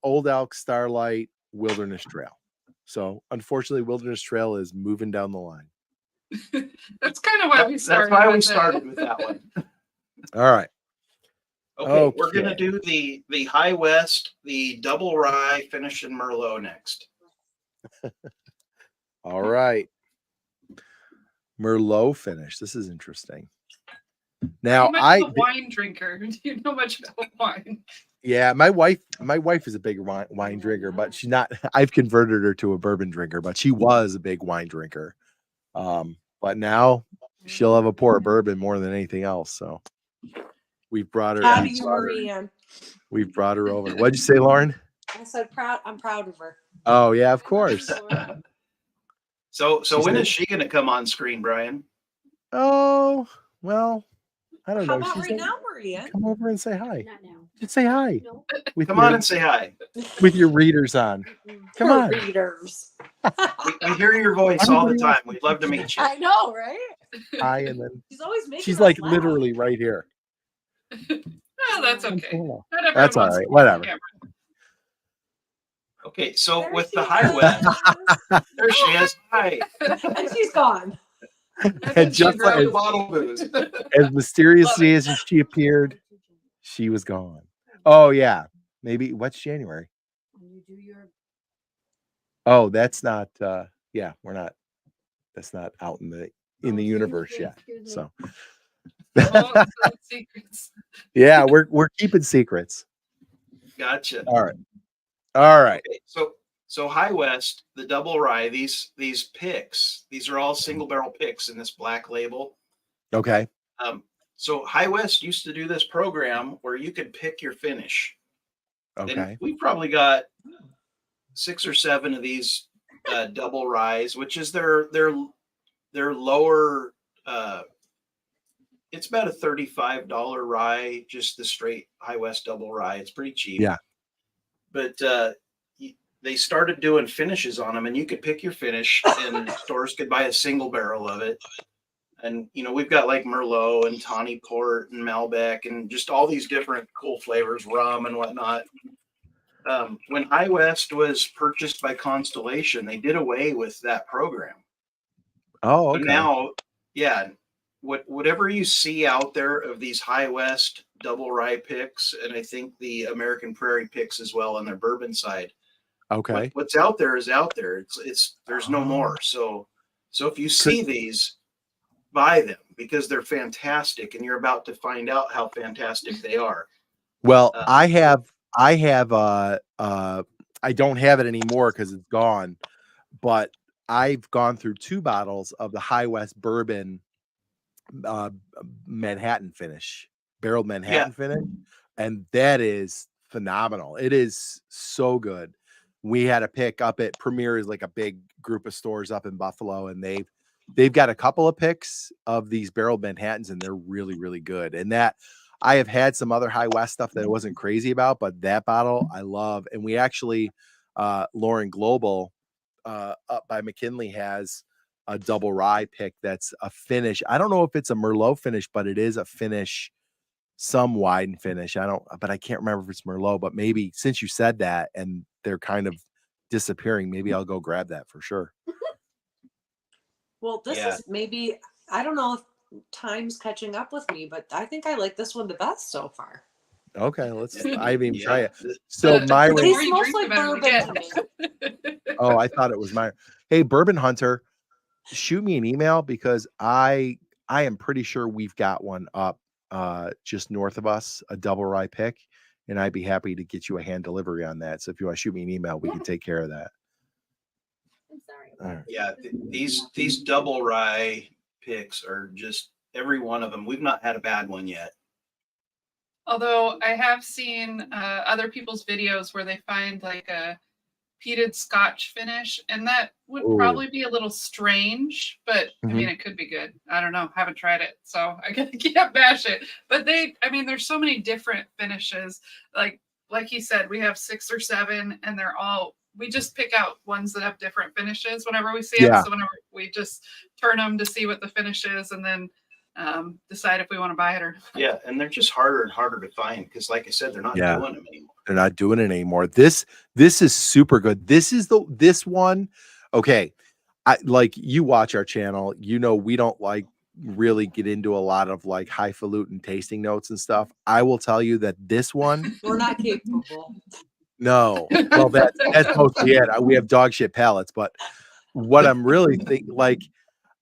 Speaker 2: Old Elk, Starlight, Wilderness Trail. So unfortunately, Wilderness Trail is moving down the line.
Speaker 4: That's kind of why we started.
Speaker 5: That's why we started with that one.
Speaker 2: All right.
Speaker 5: Okay, we're gonna do the High West, the double rye finish in Merlot next.
Speaker 2: All right. Merlot finish. This is interesting. Now
Speaker 4: I'm a wine drinker. Do you know much about wine?
Speaker 2: Yeah, my wife is a big wine drinker, but she's not. I've converted her to a bourbon drinker, but she was a big wine drinker. But now she'll have a pour of bourbon more than anything else. So we've brought her.
Speaker 1: Proud of you, Marie-Anne.
Speaker 2: We've brought her over. What'd you say, Lauren?
Speaker 1: I said proud. I'm proud of her.
Speaker 2: Oh yeah, of course.
Speaker 5: So when is she going to come on screen, Brian?
Speaker 2: Oh well, I don't know.
Speaker 1: How about
Speaker 2: She's
Speaker 1: right now, Marie-Anne?
Speaker 2: Come over and say hi.
Speaker 3: Not now.
Speaker 2: Just say hi.
Speaker 3: No.
Speaker 5: Come on and say hi.
Speaker 2: With your readers on. Come on.
Speaker 1: Readers.
Speaker 5: We hear your voice all the time. We'd love to meet you.
Speaker 1: I know, right?
Speaker 2: Hi, and then
Speaker 1: She's always making.
Speaker 2: she's
Speaker 1: us
Speaker 2: like
Speaker 1: laugh.
Speaker 2: literally right here.
Speaker 4: Oh, that's okay. Not everyone
Speaker 2: That's all
Speaker 4: wants
Speaker 2: right.
Speaker 4: to be on
Speaker 2: Whatever.
Speaker 4: camera.
Speaker 5: Okay, so
Speaker 1: There
Speaker 5: with
Speaker 1: she
Speaker 5: the High West,
Speaker 1: is.
Speaker 5: there she is. Hi.
Speaker 1: And she's gone.
Speaker 2: And just
Speaker 5: Grab
Speaker 2: like
Speaker 5: the bottle booze.
Speaker 2: as mysteriously
Speaker 4: Love
Speaker 2: as she appeared, she was gone. Oh yeah, maybe what's January?
Speaker 3: When you do your
Speaker 2: Oh, that's not. Yeah, we're not. That's not out in the universe yet.
Speaker 3: Excuse me.
Speaker 2: So
Speaker 4: Oh, some secrets.
Speaker 2: yeah, we're keeping secrets.
Speaker 5: Gotcha.
Speaker 2: All right. All right.
Speaker 5: Okay, so High West, the double rye, these picks, these are all single barrel picks in this black label.
Speaker 2: Okay.
Speaker 5: So High West used to do this program where you could pick your finish.
Speaker 2: Okay.
Speaker 5: And we probably got 6 or 7 of these double ryes, which is their lower. It's about a $35 rye, just the straight High West double rye. It's pretty cheap.
Speaker 2: Yeah.
Speaker 5: But they started doing finishes on them, and you could pick your finish, and stores could buy a single barrel of it. And we've got like Merlot and Tawny Port and Malbec and just all these different cool flavors, rum and whatnot. When High West was purchased by Constellation, they did away with that program.
Speaker 2: Oh, okay.
Speaker 5: But now, yeah, whatever you see out there of these High West double rye picks, and I think the American Prairie picks as well on their bourbon side.
Speaker 2: Okay.
Speaker 5: What's out there is out there. It's there's no more. So if you see these, buy them because they're fantastic, and you're about to find out how fantastic they are.
Speaker 2: Well, I don't have it anymore because it's gone, but I've gone through 2 bottles of the High West bourbon Manhattan finish, barreled Manhattan finish, and that is phenomenal. It is so good. We had a pick up at Premier, is like a big group of stores up in Buffalo, and they've got a couple of picks of these barreled Manhattans, and they're really, really good. And that I have had some other High West stuff that I wasn't crazy about, but that bottle I love. And we actually, Lauren Global up by McKinley has a double rye pick that's a finish. I don't know if it's a Merlot finish, but it is a finish, some wine finish. But I can't remember if it's Merlot, but maybe since you said that and they're kind of disappearing, maybe I'll go grab that for sure.
Speaker 1: Well, this is maybe, I don't know if time's catching up with me, but I think I like this one the best so far.
Speaker 2: Okay, I haven't even try it. So Myron,
Speaker 1: It smells like bourbon to me.
Speaker 2: Oh, I thought it was Myron. Hey, Bourbon Hunter, shoot me an email because I am pretty sure we've got one up just north of us, a double rye pick, and I'd be happy to get you a hand delivery on that. So if you want to shoot me an email, we can take care of that.
Speaker 3: I'm sorry.
Speaker 2: All right.
Speaker 5: Yeah, these double rye picks are just every one of them. We've not had a bad one yet.
Speaker 4: Although I have seen other people's videos where they find like a peated Scotch finish, and that would probably be a little strange, but I mean, it could be good. I don't know. Haven't tried it, so I can't bash it. But there's so many different finishes. Like he said, we have 6 or 7, and we just pick out ones that have different finishes whenever we see them. So whenever we just turn them to see what the finish is, and then decide if we want to buy it or not.
Speaker 5: Yeah, and they're just harder and harder to find because, like I said, they're not doing them anymore.
Speaker 2: They're not doing it anymore. This is super good. This one. Okay, like you watch our channel, we don't like really get into a lot of like highfalutin tasting notes and stuff. I will tell you that this one,
Speaker 1: We're not capable.
Speaker 2: No, well that's mostly it. We have dog shit palates, but what I'm really thinking, like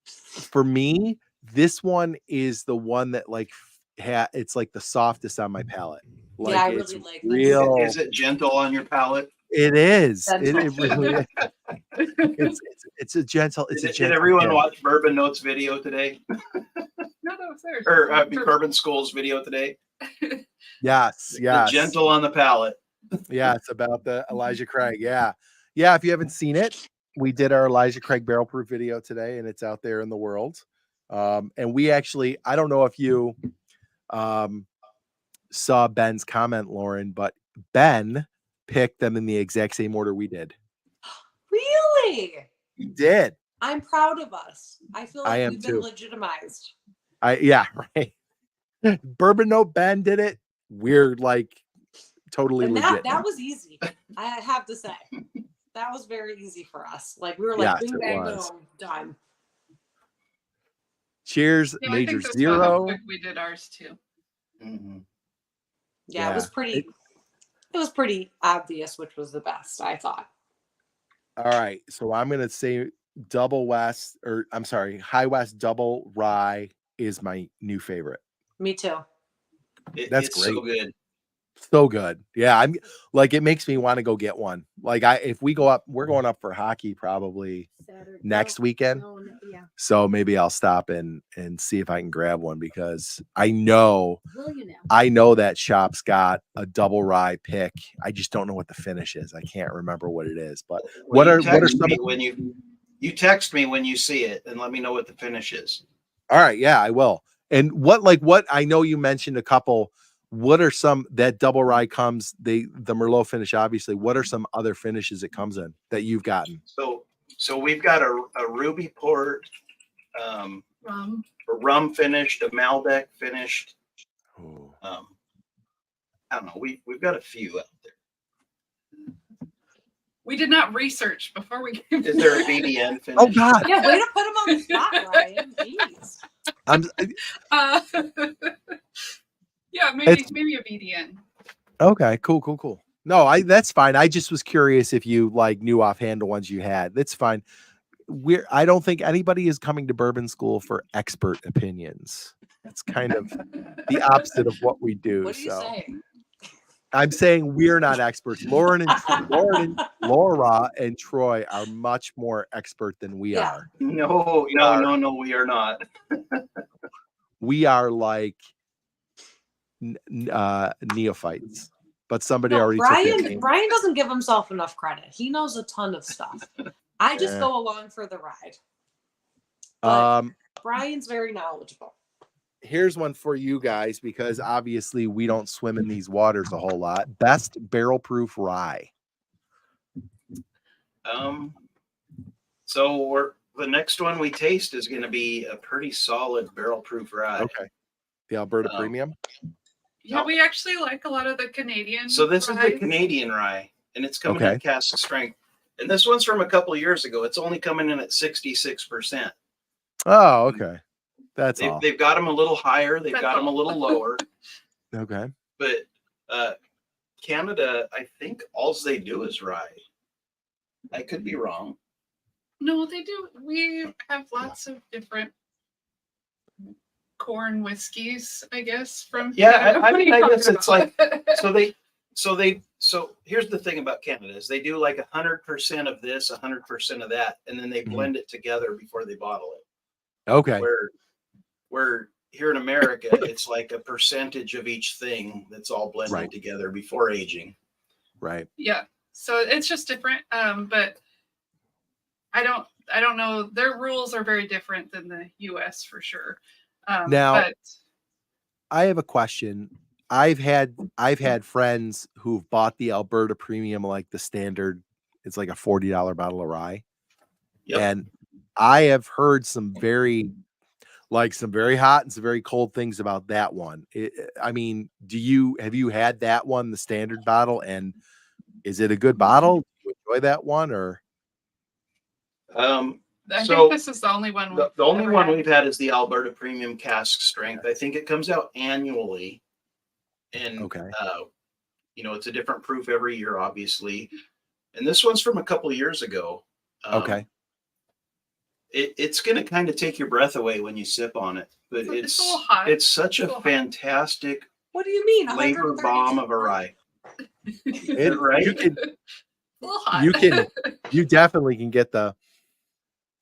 Speaker 2: for me, this one is the one that like it's like the softest on my palate. Like,
Speaker 1: yeah, I really like
Speaker 2: real.
Speaker 5: Is it gentle on your palate?
Speaker 2: It is. It really is. It's a gentle.
Speaker 5: Did everyone watch Bourbon Notes video today?
Speaker 4: No, that was theirs.
Speaker 5: Or Bourbon School's video today?
Speaker 2: Yes.
Speaker 5: The gentle on the palate.
Speaker 2: Yeah, it's about the Elijah Craig. Yeah. If you haven't seen it, we did our Elijah Craig barrel proof video today, and it's out there in the world. And we actually, I don't know if you saw Ben's comment, Lauren, but Ben picked them in the exact same order we did.
Speaker 1: Really?
Speaker 2: He did.
Speaker 1: I'm proud of us. I feel like
Speaker 2: am
Speaker 1: we've
Speaker 2: too.
Speaker 1: been legitimized.
Speaker 2: Right. Bourbon Note Ben did it. We're like totally
Speaker 1: And
Speaker 2: legit.
Speaker 1: that was easy. I have to say, that was very easy for us. Like we were like,
Speaker 2: Yes,
Speaker 1: bing
Speaker 2: it
Speaker 1: bang
Speaker 2: was.
Speaker 1: boom, done.
Speaker 2: Cheers,
Speaker 4: Yeah, I
Speaker 2: Major
Speaker 4: think that's how
Speaker 2: Zero.
Speaker 4: quick we did ours too.
Speaker 5: Mhm.
Speaker 1: Yeah, it was pretty. It was pretty obvious which was the best, I thought.
Speaker 2: All right, so I'm gonna say Double West, or I'm sorry, High West Double Rye is my new favorite.
Speaker 1: Me too.
Speaker 2: That's
Speaker 5: It's so
Speaker 2: great.
Speaker 5: good.
Speaker 2: So good. Yeah, I'm like, it makes me want to go get one. Like if we go up, we're going up for hockey probably
Speaker 3: Saturday.
Speaker 2: next weekend.
Speaker 3: Yeah.
Speaker 2: So maybe I'll stop and see if I can grab one, because I know
Speaker 3: Will you now?
Speaker 2: that shop's got a double rye pick. I just don't know what the finish is. I can't remember what it is. But
Speaker 5: Well,
Speaker 2: what are
Speaker 5: text
Speaker 2: some?
Speaker 5: me when you text me when you see it and let me know what the finish is.
Speaker 2: All right, yeah, I will. And what I know you mentioned a couple. What are some that double rye comes the Merlot finish? Obviously, what are some other finishes it comes in that you've gotten?
Speaker 5: So we've got a ruby port, a rum finished, a Malbec finished.
Speaker 2: Oh.
Speaker 5: I don't know. We've got a few out there.
Speaker 4: We did not research before we came.
Speaker 5: Is there a BDN finish?
Speaker 2: Oh God!
Speaker 1: Yeah, way to put him on the spot, Ryan. Jeez.
Speaker 4: Yeah, maybe a BDN.
Speaker 2: Okay, cool. No, that's fine. I just was curious if you like knew offhand the ones you had. That's fine. I don't think anybody is coming to bourbon school for expert opinions. It's kind of the opposite of what we do.
Speaker 1: What are you saying?
Speaker 2: I'm saying we're not experts. Laura and Troy are much more expert than we
Speaker 1: Yeah.
Speaker 2: are.
Speaker 5: No, we are not.
Speaker 2: We are like neophytes. But somebody
Speaker 1: No,
Speaker 2: already took that name.
Speaker 1: Brian doesn't give himself enough credit. He knows a ton of stuff. I just go along for the ride. But Brian's very knowledgeable.
Speaker 2: Here's one for you guys, because obviously we don't swim in these waters a whole lot. Best barrel proof rye.
Speaker 5: So the next one we taste is going to be a pretty solid barrel proof rye.
Speaker 2: Okay. The Alberta Premium.
Speaker 4: Yeah, we actually like a lot of the Canadian.
Speaker 5: So this
Speaker 4: ryes.
Speaker 5: is the Canadian rye, and it's coming in cask strength. And this one's from a couple of years ago. It's only coming in at 66%.
Speaker 2: Oh, okay. That's all.
Speaker 5: They've got them a little higher. They've got them a little lower.
Speaker 2: Okay.
Speaker 5: But Canada, I think all they do is rye. I could be wrong.
Speaker 4: No, they do. We have lots of different corn whiskeys, I guess. From
Speaker 5: Canada. I guess it's
Speaker 4: about?
Speaker 5: like so here's the thing about Canada is they do like 100% of this, 100% of that, and then they blend it together before they bottle it.
Speaker 2: Okay.
Speaker 5: Where here in America, it's like a percentage of each thing that's all blended together before aging.
Speaker 2: Right.
Speaker 4: Yeah. So it's just different. But I don't know. Their rules are very different than the US for sure.
Speaker 2: Now, I have a question. I've had friends who've bought the Alberta Premium, like the standard. It's like a $40 bottle of rye. Yep. And I have heard some very hot and some very cold things about that one. I mean, have you had that one, the standard bottle, and is it a good bottle? Do you enjoy that one, or?
Speaker 4: I think this is the only one.
Speaker 5: The only one we've had is the Alberta Premium cask strength. I think it comes out annually, and it's a different proof every year, obviously. And this one's from a couple of years ago. It's going to kind of take your breath away when you sip on it, but it's
Speaker 4: a little hot.
Speaker 5: It's such a fantastic.
Speaker 1: What do you mean?
Speaker 5: Flavor bomb of a rye.
Speaker 2: Right? You definitely can get the.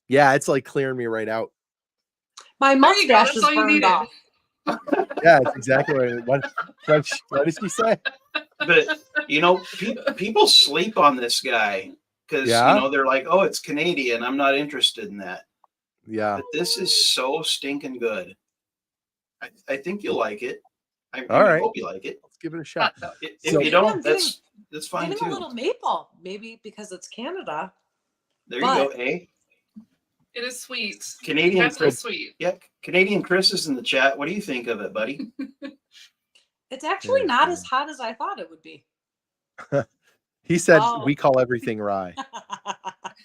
Speaker 2: Yeah, it's like clearing me right out.
Speaker 1: My mustache is burned off.
Speaker 2: Yeah, it's exactly what did she say?
Speaker 5: But people sleep on this guy. Because they're like, oh, it's Canadian. I'm not interested in that.
Speaker 2: Yeah.
Speaker 5: But this is so stinking good. I think you'll like it. I hope you like it.
Speaker 2: Let's give it a shot.
Speaker 5: If you don't, that's fine too.
Speaker 1: A little maple, maybe because it's Canada.
Speaker 5: There you go, eh?
Speaker 4: It is sweet.
Speaker 5: Canadian
Speaker 4: Chris. Sweet.
Speaker 5: Yeah, Canadian Chris is in the chat. What do you think of it, buddy?
Speaker 1: It's actually not as hot as I thought it would be.
Speaker 2: He said
Speaker 1: Oh.
Speaker 2: we call everything rye.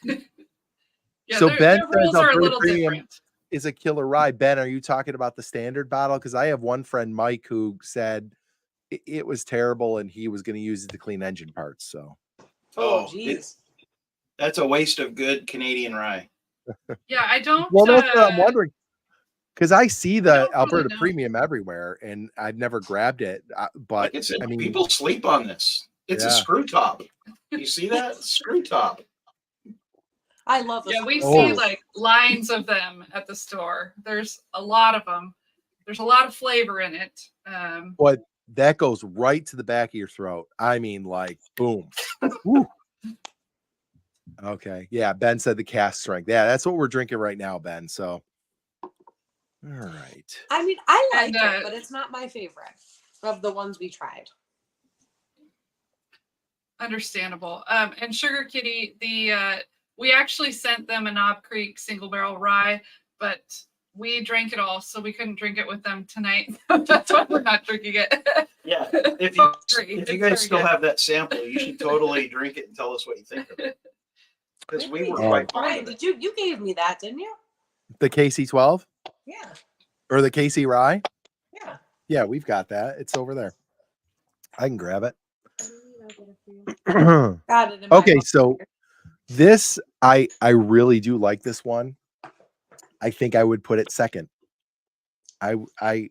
Speaker 4: Yeah,
Speaker 2: So
Speaker 4: their,
Speaker 2: Ben
Speaker 4: their rules
Speaker 2: says
Speaker 4: are a
Speaker 2: Alberta
Speaker 4: little
Speaker 2: Premium
Speaker 4: different.
Speaker 2: is a killer rye. Ben, are you talking about the standard bottle? Because I have one friend, Mike, who said it was terrible and he was going to use it to clean engine parts. So
Speaker 1: Oh,
Speaker 5: Oh,
Speaker 1: geez.
Speaker 5: that's a waste of good Canadian rye.
Speaker 4: Yeah, I don't.
Speaker 2: well, that's what I'm wondering. Because I see the
Speaker 4: don't really
Speaker 2: Alberta
Speaker 4: know.
Speaker 2: Premium everywhere, and I've never grabbed it. But
Speaker 5: Like I said,
Speaker 2: I mean,
Speaker 5: people sleep on this. It's a
Speaker 2: Yeah.
Speaker 5: screw top. You see that? Screw top.
Speaker 1: I love this.
Speaker 4: Yeah, we
Speaker 2: Oh.
Speaker 4: see like lines of them at the store. There's a lot of them. There's a lot of flavor in it.
Speaker 2: but that goes right to the back of your throat. I mean, like, boom. Woo. Okay. Yeah. Ben said the cast strength. Yeah, that's what we're drinking right now, Ben. So, all right.
Speaker 1: I mean, I like
Speaker 4: And,
Speaker 1: it, but it's not my favorite of the ones we tried.
Speaker 4: Understandable. And Sugar Kitty, we actually sent them a Knob Creek single barrel rye, but we drank it all, so we couldn't drink it with them tonight. That's why we're not drinking it.
Speaker 5: Yeah. If you
Speaker 4: Sorry,
Speaker 5: if
Speaker 4: it's
Speaker 5: you
Speaker 4: very
Speaker 5: guys still
Speaker 4: good.
Speaker 5: have that sample, you should totally drink it and tell us what you think of it. Because we were
Speaker 1: Really?
Speaker 5: quite fond
Speaker 1: Brian,
Speaker 5: of it.
Speaker 1: did you gave me that, didn't you?
Speaker 2: The KC12
Speaker 1: Yeah.
Speaker 2: or the KC Rye?
Speaker 1: Yeah.
Speaker 2: Yeah, we've got that. It's over there. I can grab it.
Speaker 1: Got it in my
Speaker 2: Okay,
Speaker 1: book.
Speaker 2: so this I really do like this one. I think I would put it second. Yeah,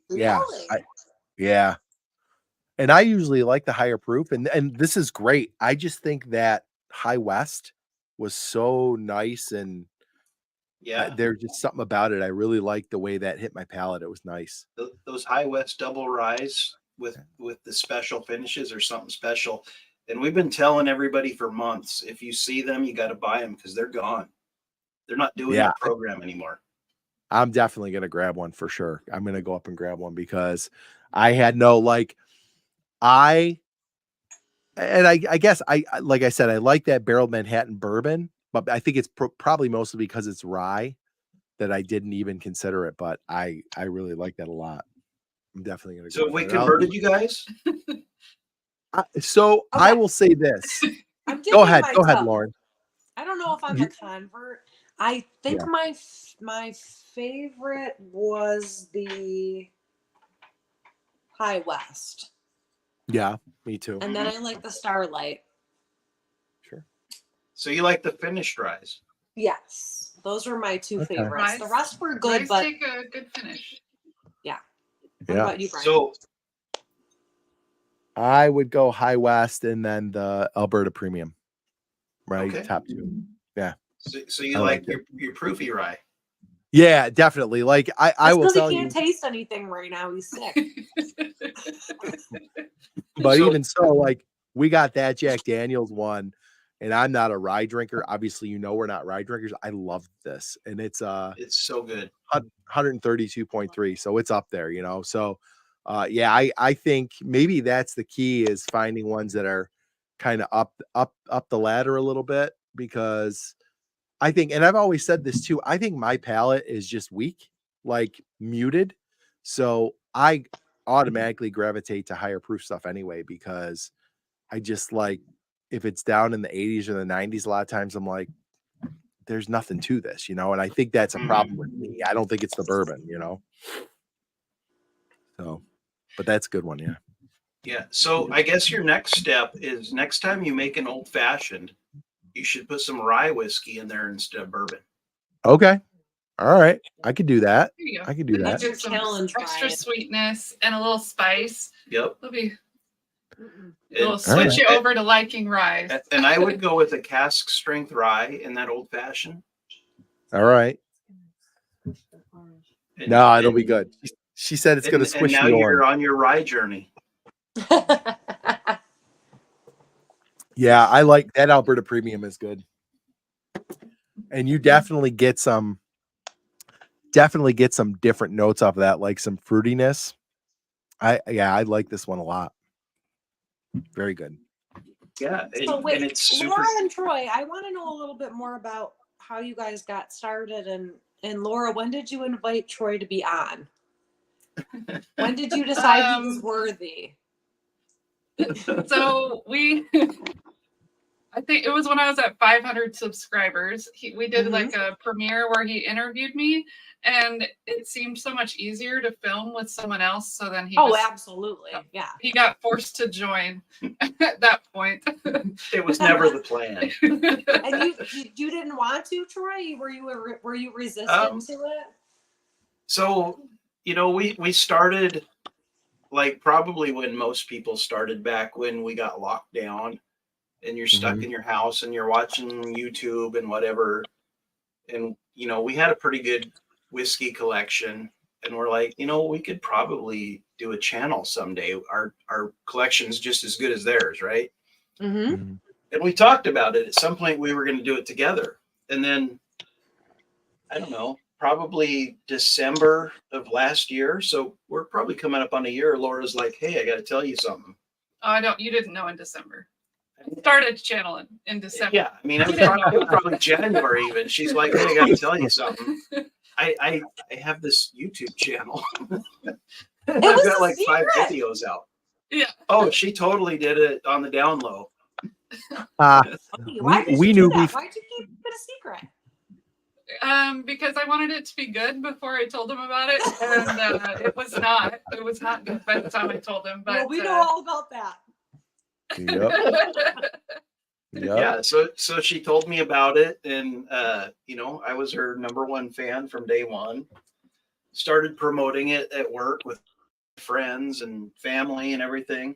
Speaker 1: Really?
Speaker 2: yeah. And I usually like the higher proof, and this is great. I just think that High West was so nice, and
Speaker 5: Yeah.
Speaker 2: there's just something about it. I really like the way that hit my palate. It was nice.
Speaker 5: Those High West double ryes with the special finishes or something special. And we've been telling everybody for months, if you see them, you got to buy them because they're gone. They're not doing
Speaker 2: Yeah.
Speaker 5: that program anymore.
Speaker 2: I'm definitely gonna grab one for sure. I'm gonna go up and grab one because I had no like I guess like I said, I like that barreled Manhattan bourbon, but I think it's probably mostly because it's rye that I didn't even consider it. But I really like that a lot. I'm definitely gonna.
Speaker 5: So
Speaker 2: go
Speaker 5: we
Speaker 2: for it.
Speaker 5: converted you guys.
Speaker 2: So I
Speaker 1: Okay.
Speaker 2: will say this.
Speaker 1: I'm
Speaker 2: Go
Speaker 1: dipping
Speaker 2: ahead,
Speaker 1: my toe.
Speaker 2: Lauren.
Speaker 1: I don't know if I'm
Speaker 2: You-
Speaker 1: a convert. I think
Speaker 2: Yeah.
Speaker 1: my favorite was the High West,
Speaker 2: Yeah, me too.
Speaker 1: and then I like the Starlight.
Speaker 2: Sure.
Speaker 5: So you like the finished ryes.
Speaker 1: Yes, those were my two
Speaker 2: Okay.
Speaker 1: favorites. The
Speaker 4: Ryes-
Speaker 1: rest were good,
Speaker 4: Ryes
Speaker 1: but
Speaker 4: take a good finish.
Speaker 1: what
Speaker 2: Yeah.
Speaker 1: about you, Brian?
Speaker 5: So
Speaker 2: I would go High West and then the Alberta Premium. Right,
Speaker 5: Okay.
Speaker 2: top two.
Speaker 5: so you
Speaker 2: I
Speaker 5: like
Speaker 2: like
Speaker 5: your proofy rye.
Speaker 2: Yeah, definitely. Like I
Speaker 1: That's
Speaker 2: will
Speaker 1: 'cause
Speaker 2: tell
Speaker 1: he
Speaker 2: you.
Speaker 1: can't taste anything right now. He's sick.
Speaker 2: But
Speaker 5: So-
Speaker 2: even so, like we got that Jack Daniels one, and I'm not a rye drinker. Obviously, we're not rye drinkers. I love this, and it's
Speaker 5: It's so good.
Speaker 2: 132.3, so it's up there, So, yeah, I think maybe that's the key is finding ones that are kind of up the ladder a little bit because I think, and I've always said this too. I think my palate is just weak, like muted, so I automatically gravitate to higher proof stuff anyway because I just like if it's down in the 80s or the 90s. A lot of times I'm like, there's nothing to this, and I think that's a problem with me. I don't think it's the bourbon, So, but that's a good one, yeah.
Speaker 5: Yeah. So I guess your next step is next time you make an old fashioned, you should put some rye whiskey in there instead of bourbon.
Speaker 2: Okay, all right, I could do that.
Speaker 4: There you go.
Speaker 2: I could do
Speaker 4: And
Speaker 2: that.
Speaker 4: give some
Speaker 1: Challenge,
Speaker 4: extra
Speaker 1: Brian.
Speaker 4: sweetness and a little spice.
Speaker 5: Yep.
Speaker 4: It'll
Speaker 5: And,
Speaker 4: switch you over to liking ryes.
Speaker 5: and I would go with a cask strength rye in that old fashioned.
Speaker 2: All right.
Speaker 5: And-
Speaker 2: No, it'll be
Speaker 5: and-
Speaker 2: good. She said it's going to
Speaker 5: and
Speaker 2: squish
Speaker 5: now
Speaker 2: the
Speaker 5: you're
Speaker 2: orange.
Speaker 5: on your rye journey.
Speaker 2: Yeah, I like that Alberta Premium is good. And you definitely get some different notes off of that, like some fruitiness. I like this one a lot. Very good.
Speaker 5: Yeah.
Speaker 1: So
Speaker 5: and
Speaker 1: wait,
Speaker 5: it's super.
Speaker 1: Laura and Troy, I want to know a little bit more about how you guys got started, and Laura, when did you invite Troy to be on? When did you decide he was worthy?
Speaker 4: So I think it was when I was at 500 subscribers. We did like a premiere where he interviewed me, and it seemed so much easier to film with someone else. So then
Speaker 1: Absolutely. Yeah.
Speaker 4: he got forced to join at that point.
Speaker 5: It was never the plan.
Speaker 1: And you didn't want to, Troy? Were you resistant to it?
Speaker 5: So, we started like probably when most people started back when we got locked down and you're stuck in your house and you're watching YouTube and whatever. And, we had a pretty good whiskey collection and we're like, we could probably do a channel someday. Our collection's just as good as theirs. Right.
Speaker 1: Mm-hmm.
Speaker 5: And we talked about it. At some point we were going to do it together. And then, I don't know, probably December of last year. So we're probably coming up on a year. Laura's like, hey, I got to tell you something.
Speaker 4: Oh, you didn't know in December. I started channeling in December.
Speaker 5: Yeah. I mean, it was probably January even. She's like, hey, I got to tell you something. I have this YouTube channel. I've got like 5 videos out.
Speaker 4: Yeah.
Speaker 5: Oh, she totally did it on the down low.
Speaker 2: We knew.
Speaker 1: Why'd you keep it a secret?
Speaker 4: Because I wanted it to be good before I told him about it, and it was not. It was not good by the time I told him. But
Speaker 1: we know all about that.
Speaker 2: Yep.
Speaker 5: Yeah. So she told me about it, and I was her #1 fan from day one. Started promoting it at work with friends and family and everything.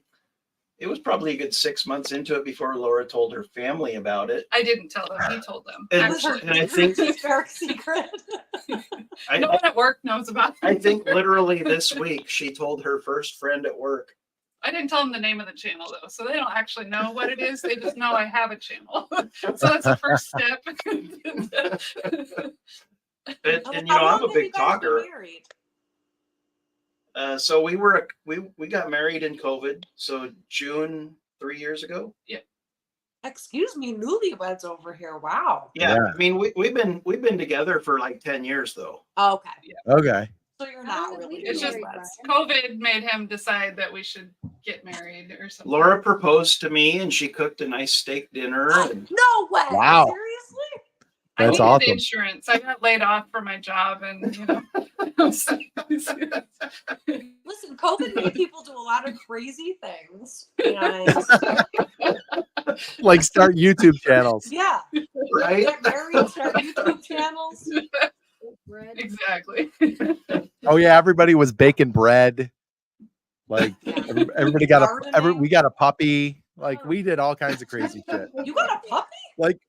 Speaker 5: It was probably a good 6 months into it before Laura told her family about it.
Speaker 4: I didn't tell them. He told them.
Speaker 5: And
Speaker 4: Actually,
Speaker 5: I think
Speaker 1: very secret.
Speaker 4: No one at work knows about it.
Speaker 5: I think literally this week she told her first friend at work.
Speaker 4: I didn't tell them the name of the channel though, so they don't actually know what it is. They just know I have a channel. So that's the first step.
Speaker 5: And I'm a big talker. So we got married in COVID. So June 3 years ago.
Speaker 4: Yeah.
Speaker 1: Excuse me, newlyweds over here. Wow.
Speaker 5: Yeah. I mean, we've been together for like 10 years though.
Speaker 1: Oh, okay.
Speaker 4: Yeah.
Speaker 2: Okay.
Speaker 1: So you're not really.
Speaker 4: It's just
Speaker 1: newlyweds.
Speaker 4: COVID made him decide that we should get married or something.
Speaker 5: Laura proposed to me and she cooked a nice steak dinner. And
Speaker 1: No way.
Speaker 2: Wow.
Speaker 1: Seriously?
Speaker 4: I
Speaker 2: That's
Speaker 4: needed
Speaker 2: awesome.
Speaker 4: insurance. I got laid off from my job, and
Speaker 1: Listen, COVID made people do a lot of crazy things. And
Speaker 2: Like start YouTube channels.
Speaker 1: yeah.
Speaker 5: right.
Speaker 1: Get married, start YouTube channels.
Speaker 3: Bread.
Speaker 4: exactly.
Speaker 2: Oh yeah, everybody was baking bread. Like everybody got we got a puppy. Like we did all kinds of crazy shit.
Speaker 1: You got a puppy?
Speaker 2: Like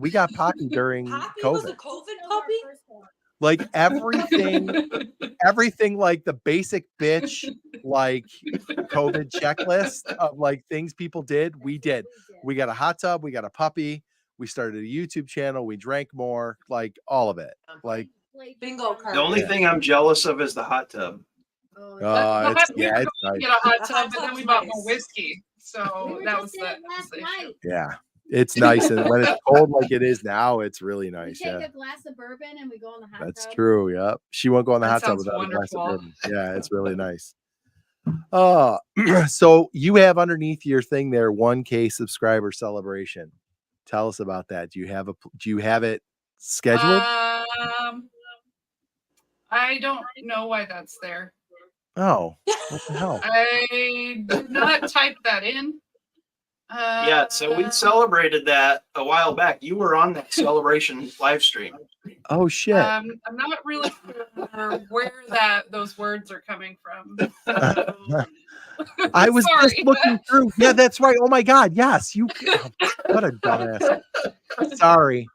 Speaker 2: we got Poppy during
Speaker 1: Poppy was a
Speaker 2: COVID.
Speaker 1: COVID puppy?
Speaker 2: Like everything like the basic bitch like COVID checklist of like things people did, we did. We got a hot tub, we got a puppy, we started a YouTube channel, we drank more, like all of it. Like
Speaker 1: Bingo card.
Speaker 5: The only thing I'm jealous of is the hot tub.
Speaker 3: Oh,
Speaker 2: it's
Speaker 4: We
Speaker 2: nice.
Speaker 4: get a hot
Speaker 1: The
Speaker 4: tub,
Speaker 1: hot
Speaker 4: but then
Speaker 1: tub's
Speaker 4: we bought
Speaker 1: nice.
Speaker 4: more whiskey. So
Speaker 3: we were
Speaker 4: that
Speaker 3: just
Speaker 4: was
Speaker 3: there
Speaker 4: the
Speaker 3: last
Speaker 4: issue.
Speaker 3: night.
Speaker 2: Yeah. It's nice. And when it's cold like it is now, it's really nice.
Speaker 3: We take
Speaker 2: Yeah.
Speaker 3: a glass of bourbon and we go in the hot
Speaker 2: That's
Speaker 3: tub.
Speaker 2: true. Yep. She won't go in the
Speaker 4: That
Speaker 2: hot tub
Speaker 4: sounds
Speaker 2: without a glass of
Speaker 4: wonderful.
Speaker 2: bourbon. Yeah, it's really nice. So you have underneath your thing there 1K subscriber celebration. Tell us about that. Do you have it scheduled?
Speaker 4: I don't know why that's there.
Speaker 2: Oh, what the hell?
Speaker 4: I did not type that in.
Speaker 5: Yeah, so we celebrated that a while back. You were on that celebration live stream.
Speaker 2: Oh shit.
Speaker 4: I'm not really sure where those words are coming from. So,
Speaker 2: I was just
Speaker 4: sorry.
Speaker 2: looking through. Yeah, that's right. Oh my god. Yes, you what a dumbass. Sorry.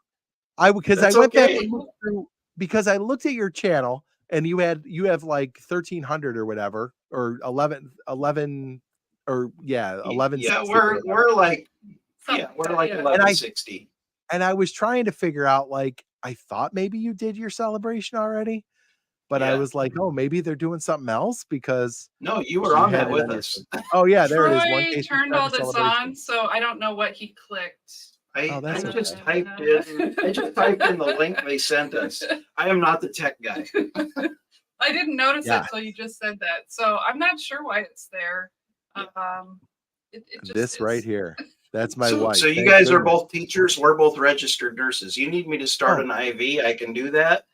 Speaker 2: Because
Speaker 5: That's
Speaker 2: I went back
Speaker 5: okay.
Speaker 2: and looked through because I looked at your channel and you have like 1,300 or whatever or 11 or yeah 11.
Speaker 5: Yeah, we're like
Speaker 4: something
Speaker 5: we're like
Speaker 4: yeah.
Speaker 5: 1160.
Speaker 2: And I was trying to figure out like I thought maybe you did your celebration already, but I
Speaker 5: Yeah.
Speaker 2: was like, oh, maybe they're doing something else because
Speaker 5: No, you were on
Speaker 2: had
Speaker 5: that
Speaker 2: it
Speaker 5: with
Speaker 2: on your
Speaker 5: us.
Speaker 2: oh yeah, there it is.
Speaker 4: Troy
Speaker 2: 1K
Speaker 4: turned all
Speaker 2: subscriber
Speaker 4: this
Speaker 2: celebration.
Speaker 4: on, so I don't know what he clicked.
Speaker 5: I
Speaker 2: Oh, that's
Speaker 5: just
Speaker 4: okay.
Speaker 5: typed in the link they sent us. I am not the tech guy.
Speaker 4: I didn't notice
Speaker 2: Yeah.
Speaker 4: it till you just said that, so I'm not sure why it's there. It just
Speaker 2: This right
Speaker 4: is.
Speaker 2: here. That's my
Speaker 5: So,
Speaker 2: wife.
Speaker 5: so you
Speaker 2: Thank
Speaker 5: guys are
Speaker 2: goodness.
Speaker 5: both teachers. We're both registered nurses. You need me to start
Speaker 2: Oh.
Speaker 5: an IV, I can do that.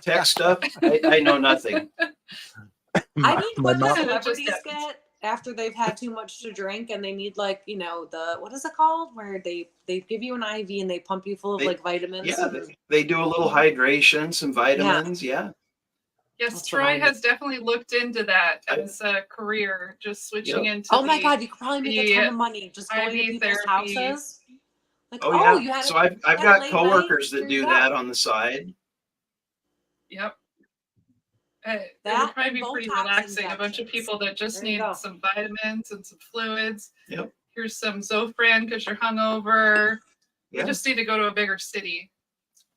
Speaker 5: Tech stuff, I know nothing.
Speaker 1: I need
Speaker 2: My
Speaker 1: what
Speaker 2: mom-
Speaker 1: the
Speaker 4: Just
Speaker 1: celebrities
Speaker 4: happens.
Speaker 1: get after they've had too much to drink and they need like, you know, the what is it called? Where they give you an IV and they pump you full of
Speaker 5: They-
Speaker 1: like vitamins.
Speaker 5: Yeah,
Speaker 1: and-
Speaker 5: they do a little hydration, some vitamins. Yeah.
Speaker 4: Yes,
Speaker 1: That's what I
Speaker 4: Troy
Speaker 1: need.
Speaker 4: has definitely looked into that as a career, just switching into
Speaker 1: Oh my
Speaker 4: the
Speaker 1: god, you could probably make a ton of money just going to
Speaker 4: IV
Speaker 1: people's
Speaker 4: therapy.
Speaker 1: houses. Like,
Speaker 5: Oh,
Speaker 1: oh,
Speaker 5: yeah.
Speaker 1: you had
Speaker 5: So
Speaker 1: a,
Speaker 5: I've
Speaker 1: had a
Speaker 5: got
Speaker 1: late
Speaker 5: coworkers
Speaker 1: night,
Speaker 5: that
Speaker 1: here you
Speaker 5: do
Speaker 1: go.
Speaker 5: that on the side.
Speaker 4: Yep. It
Speaker 1: That
Speaker 4: would probably
Speaker 1: and
Speaker 4: be pretty
Speaker 1: Botox
Speaker 4: relaxing. A bunch of
Speaker 1: injections.
Speaker 4: people that just
Speaker 1: There you
Speaker 4: need
Speaker 1: go.
Speaker 4: some vitamins and some fluids.
Speaker 5: Yep.
Speaker 4: Here's some Zofran because you're hungover.
Speaker 5: Yeah.
Speaker 4: We just need to go to a bigger city.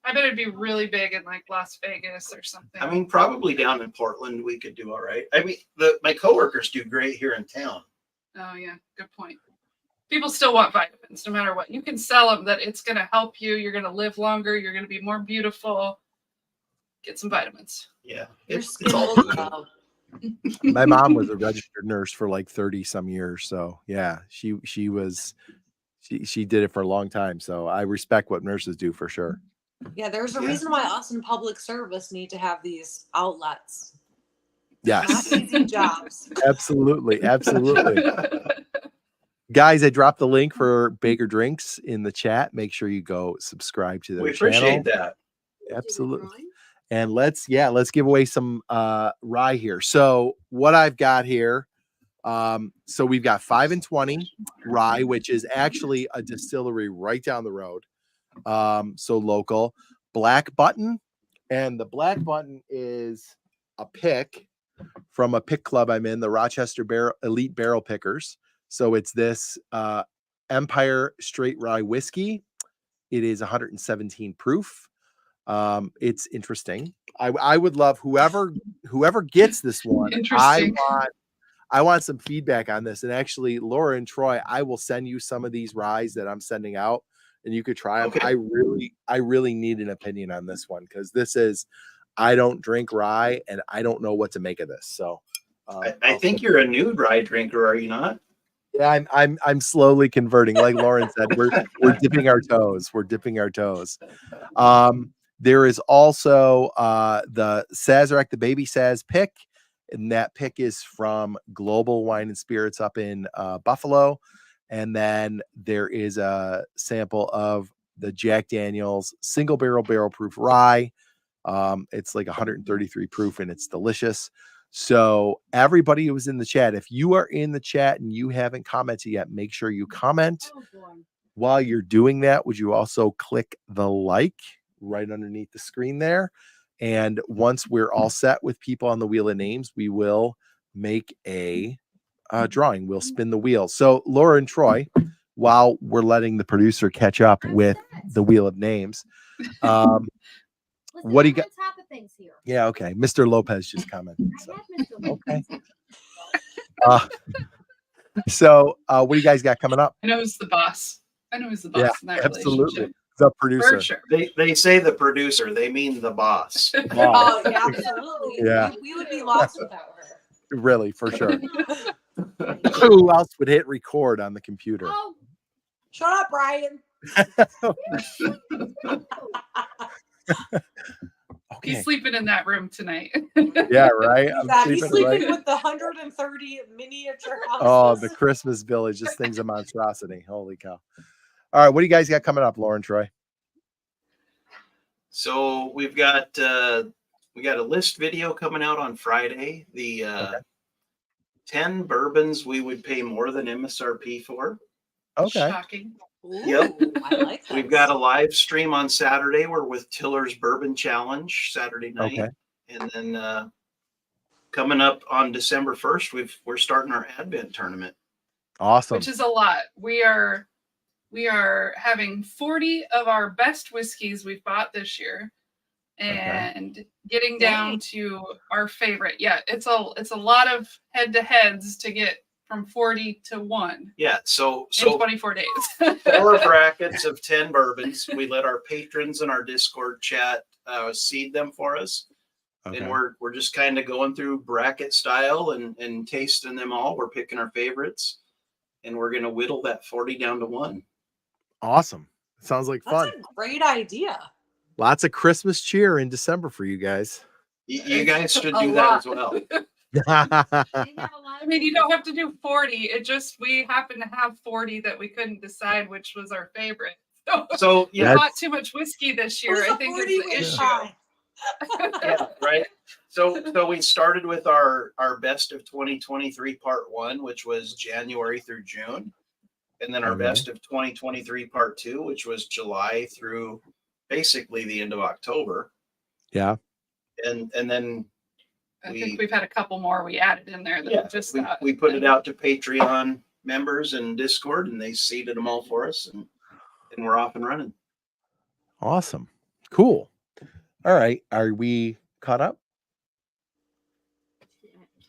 Speaker 4: I bet it'd be really big in like Las Vegas or something.
Speaker 5: I mean, probably down in Portland, we could do all right. I mean, my coworkers do great here in town.
Speaker 4: Oh yeah, good point. People still want vitamins no matter what. You can sell them that it's going to help you. You're going to live longer. You're going to be more beautiful. Get some vitamins.
Speaker 5: Yeah.
Speaker 1: Your
Speaker 5: It's
Speaker 1: skin
Speaker 5: all
Speaker 1: will
Speaker 5: good.
Speaker 1: glow.
Speaker 2: My mom was a registered nurse for like 30 some years. So yeah, she did it for a long time. So I respect what nurses do for sure.
Speaker 1: Yeah, there's a
Speaker 5: Yeah.
Speaker 1: reason why us in public service need to have these outlets.
Speaker 2: Yes,
Speaker 1: Not easy jobs.
Speaker 2: absolutely. Absolutely. Guys, I dropped the link for Baker Drinks in the chat. Make sure you go subscribe to their
Speaker 5: We
Speaker 2: channel.
Speaker 5: appreciate that.
Speaker 2: Absolutely. And let's give away some rye here. So what I've got here, so we've got 5 and 20 rye, which is actually a distillery right down the road. So local. Black Button, and the Black Button is a pick from a pick club I'm in, the Rochester Elite Barrel Pickers. So it's this Empire Straight Rye Whiskey. It is 117 proof. It's interesting. I would love whoever gets this one.
Speaker 4: Interesting.
Speaker 2: I want some feedback on this. And actually, Laura and Troy, I will send you some of these ryes that I'm sending out, and you could try them.
Speaker 5: Okay.
Speaker 2: I really need an opinion on this one because this is, I don't drink rye and I don't know what to make of this. So
Speaker 5: I think you're a nude rye drinker, are you not?
Speaker 2: yeah, I'm slowly converting. Like Lauren said, we're dipping our toes. We're dipping our toes. There is also the Sazerac, the Baby Saz pick, and that pick is from Global Wine and Spirits up in Buffalo. And then there is a sample of the Jack Daniel's single barrel proof rye. It's like 133 proof and it's delicious. So everybody who was in the chat, if you are in the chat and you haven't commented yet, make sure you comment.
Speaker 3: Oh, boy.
Speaker 2: While you're doing that, would you also click the like right underneath the screen there? And once we're all set with people on the Wheel of Names, we will make a drawing. We'll spin the wheel. So Laura and Troy, while we're letting the producer catch up with the Wheel of Names,
Speaker 3: Listen,
Speaker 2: what do you
Speaker 3: I'm
Speaker 2: got?
Speaker 3: on top of things here.
Speaker 2: Yeah, okay. Mr. Lopez just commented.
Speaker 3: I
Speaker 2: So.
Speaker 3: have Mr.
Speaker 2: Okay.
Speaker 3: Lopez.
Speaker 2: So what do you guys got coming up?
Speaker 4: I know who's the boss. I know who's the boss
Speaker 2: Yeah,
Speaker 4: in that
Speaker 2: absolutely.
Speaker 4: relationship.
Speaker 2: The
Speaker 4: For
Speaker 2: producer.
Speaker 4: sure.
Speaker 5: They say the producer, they mean the boss.
Speaker 2: Wow.
Speaker 1: Oh, yeah, absolutely.
Speaker 2: Yeah.
Speaker 1: We would be lost without her.
Speaker 2: Really, for sure. Who else would hit record on the computer?
Speaker 3: Oh,
Speaker 1: Shut up, Brian.
Speaker 2: Okay.
Speaker 4: He's sleeping in that room tonight.
Speaker 2: Yeah, right. I'm
Speaker 1: God, he's
Speaker 2: sleeping
Speaker 1: sleeping
Speaker 2: right.
Speaker 1: with the 130 miniature houses.
Speaker 2: Oh, the Christmas village. This thing's a monstrosity. Holy cow. All right. What do you guys got coming up, Lauren, Troy?
Speaker 5: So we've got a list video coming out on Friday. The 10 bourbons we would pay more than MSRP for.
Speaker 2: Okay.
Speaker 4: Shocking.
Speaker 1: Ooh,
Speaker 5: Yep.
Speaker 1: I like that.
Speaker 5: We've got a live stream on Saturday. We're with Tiller's Bourbon Challenge Saturday night.
Speaker 2: Okay.
Speaker 5: And then coming up on December 1st, we're starting our Advent tournament.
Speaker 2: Awesome.
Speaker 4: Which is a lot. We are having 40 of our best whiskeys we've bought this year, and getting down to our favorite. Yeah, it's a lot of head to heads to get from 40 to 1
Speaker 5: Yeah. So
Speaker 4: in 24 days.
Speaker 5: 4 brackets of 10 bourbons. We let our patrons in our Discord chat seed them for us.
Speaker 2: Okay.
Speaker 5: And we're just kind of going through bracket style and tasting them all. We're picking our favorites, and we're gonna whittle that 40 down to 1.
Speaker 2: Awesome. Sounds like
Speaker 1: That's
Speaker 2: fun.
Speaker 1: a great idea.
Speaker 2: Lots of Christmas cheer in December for you guys.
Speaker 5: You guys should
Speaker 4: A
Speaker 5: do that
Speaker 4: lot.
Speaker 5: as well.
Speaker 3: They have a lot
Speaker 4: I mean, you don't have to do 40. It just, we happen to have 40 that we couldn't decide which was our favorite. So
Speaker 5: So
Speaker 4: we
Speaker 5: yeah,
Speaker 4: bought too much whiskey this year,
Speaker 1: Who's
Speaker 4: I
Speaker 1: the
Speaker 4: think
Speaker 1: 40
Speaker 4: is the
Speaker 1: with
Speaker 4: issue.
Speaker 1: pie?
Speaker 5: yeah, right. So we started with our best of 2023 part 1, which was January through June, and then our
Speaker 2: Okay.
Speaker 5: best of 2023 part 2, which was July through basically the end of October,
Speaker 2: Yeah.
Speaker 5: and then
Speaker 4: I
Speaker 5: We-
Speaker 4: think we've had a couple more we added in there that
Speaker 5: yeah,
Speaker 4: just
Speaker 5: we put it out to Patreon members and Discord, and they seeded them all for us, and we're off and running.
Speaker 2: Awesome. Cool. All right. Are we caught up?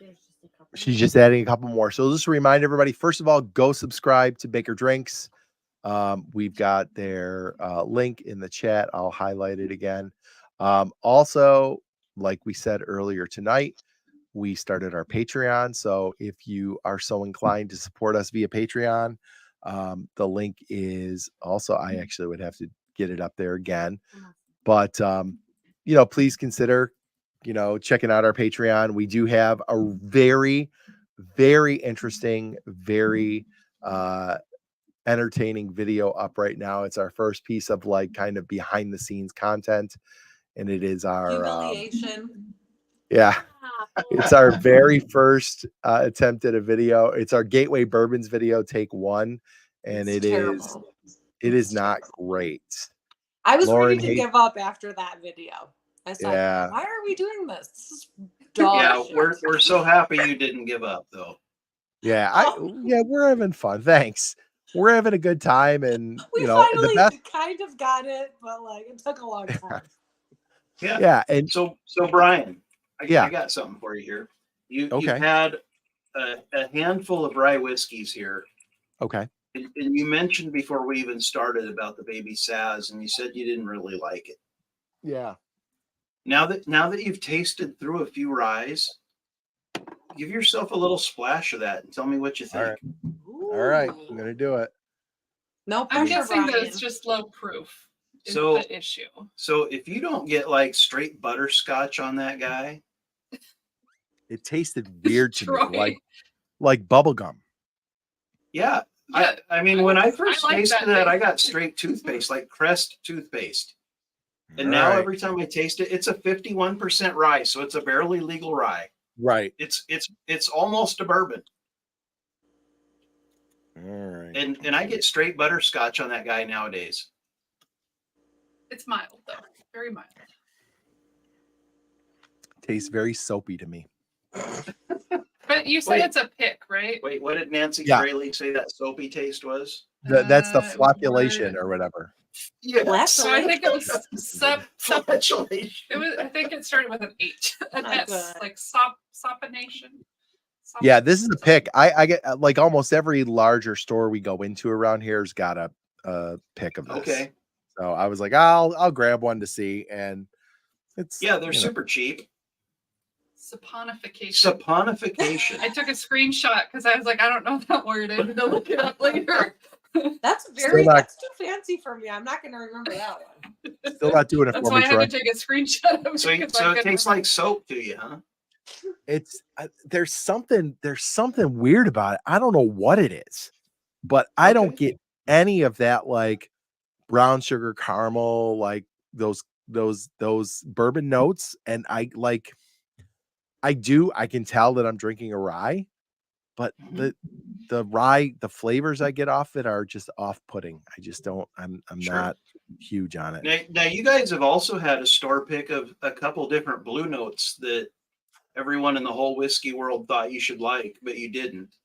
Speaker 3: There's just a couple.
Speaker 2: She's just adding a couple more. So just remind everybody, first of all, go subscribe to Baker Drinks. We've got their link in the chat. I'll highlight it again. Also, like we said earlier tonight, we started our Patreon. So if you are so inclined to support us via Patreon, the link is also, I actually would have to get it up there again. But, please consider, checking out our Patreon. We do have a very, very interesting, very entertaining video up right now. It's our first piece of kind of behind the scenes content. And it is our,
Speaker 1: Humiliation.
Speaker 2: it's our very first attempt at a video. It's our Gateway Bourbons video, take 1. And
Speaker 1: It's terrible.
Speaker 2: it is not great.
Speaker 1: I was
Speaker 2: Lauren
Speaker 1: ready to
Speaker 2: hates-
Speaker 1: give up after that video. I said,
Speaker 2: Yeah.
Speaker 1: why are we doing this? This is dog
Speaker 5: Yeah,
Speaker 1: shit.
Speaker 5: we're so happy you didn't give up, though.
Speaker 2: Yeah, we're having fun. Thanks. We're having a good time, and
Speaker 1: We
Speaker 2: the
Speaker 1: finally
Speaker 2: best.
Speaker 1: kind of got it, but it took a long time.
Speaker 5: Yeah.
Speaker 2: Yeah, and
Speaker 5: So Brian, I
Speaker 2: Yeah.
Speaker 5: got something for you here. You've
Speaker 2: Okay.
Speaker 5: had a handful of rye whiskeys here,
Speaker 2: okay.
Speaker 5: and you mentioned before we even started about the Baby Saz, and you said you didn't really like it.
Speaker 2: Yeah.
Speaker 5: Now that you've tasted through a few ryes, give yourself a little splash of that and tell me what you think.
Speaker 2: All right. All right.
Speaker 1: Ooh.
Speaker 2: I'm gonna do it.
Speaker 1: No
Speaker 4: I'm
Speaker 1: pressure,
Speaker 4: guessing that
Speaker 1: Brian.
Speaker 4: it's just low proof is
Speaker 5: So-
Speaker 4: the issue.
Speaker 5: So if you don't get straight butterscotch on that guy,
Speaker 2: It tasted weird to
Speaker 4: Troy.
Speaker 2: me, like bubble gum.
Speaker 5: yeah.
Speaker 4: Yeah,
Speaker 5: I mean, when I
Speaker 4: I
Speaker 5: first
Speaker 4: like
Speaker 5: tasted
Speaker 4: that
Speaker 5: that, I
Speaker 4: taste.
Speaker 5: got straight toothpaste, like Crest toothpaste. And now every time I taste it, it's a 51% rye, so it's a barely legal rye.
Speaker 2: right.
Speaker 5: It's almost a bourbon.
Speaker 2: All right.
Speaker 5: And I get straight butterscotch on that guy nowadays.
Speaker 4: It's mild though, very mild.
Speaker 2: Tastes very soapy to me.
Speaker 4: But you said
Speaker 5: Wait.
Speaker 4: it's a pick, right?
Speaker 5: Wait, what did Nancy
Speaker 2: Yeah.
Speaker 5: Fraley say that soapy taste was?
Speaker 2: That's the
Speaker 4: Uh,
Speaker 2: flopulation
Speaker 4: word-
Speaker 2: or whatever.
Speaker 5: Yeah.
Speaker 4: So I think it was
Speaker 5: Flatulation.
Speaker 4: it was. I think it started with an H, an
Speaker 1: Not
Speaker 4: S,
Speaker 1: good.
Speaker 4: like sopanation.
Speaker 2: Yeah, this is a pick. I get almost every larger store we go into around here's got a pick of this.
Speaker 5: Okay.
Speaker 2: So I was like, I'll grab one to see, and it's
Speaker 5: Yeah, they're
Speaker 2: you know,
Speaker 5: super cheap.
Speaker 4: Saponification.
Speaker 5: Saponification.
Speaker 4: I took a screenshot because I was like, I don't know that word. I need to look it up later.
Speaker 1: That's
Speaker 2: Still not-
Speaker 1: that's too fancy for me. I'm not going to remember that one.
Speaker 2: still not doing it
Speaker 4: That's
Speaker 2: for
Speaker 4: why
Speaker 2: me,
Speaker 4: I
Speaker 2: Troy.
Speaker 4: had to take a screenshot of it.
Speaker 5: So,
Speaker 4: 'cause
Speaker 5: so
Speaker 4: I
Speaker 5: it
Speaker 4: couldn't
Speaker 5: tastes
Speaker 4: remember.
Speaker 5: like soap to you, huh?
Speaker 2: It's there's something weird about it. I don't know what it is, but I don't
Speaker 5: Okay.
Speaker 2: get any of that brown sugar caramel, those bourbon notes. And I can tell that I'm drinking a rye, but
Speaker 5: Mhm.
Speaker 2: the rye, the flavors I get off it are just off-putting. I just don't. I'm
Speaker 5: Sure.
Speaker 2: not huge on it.
Speaker 5: Now, you guys have also had a store pick of a couple different blue notes that everyone in the whole whiskey world thought you should like, but you didn't.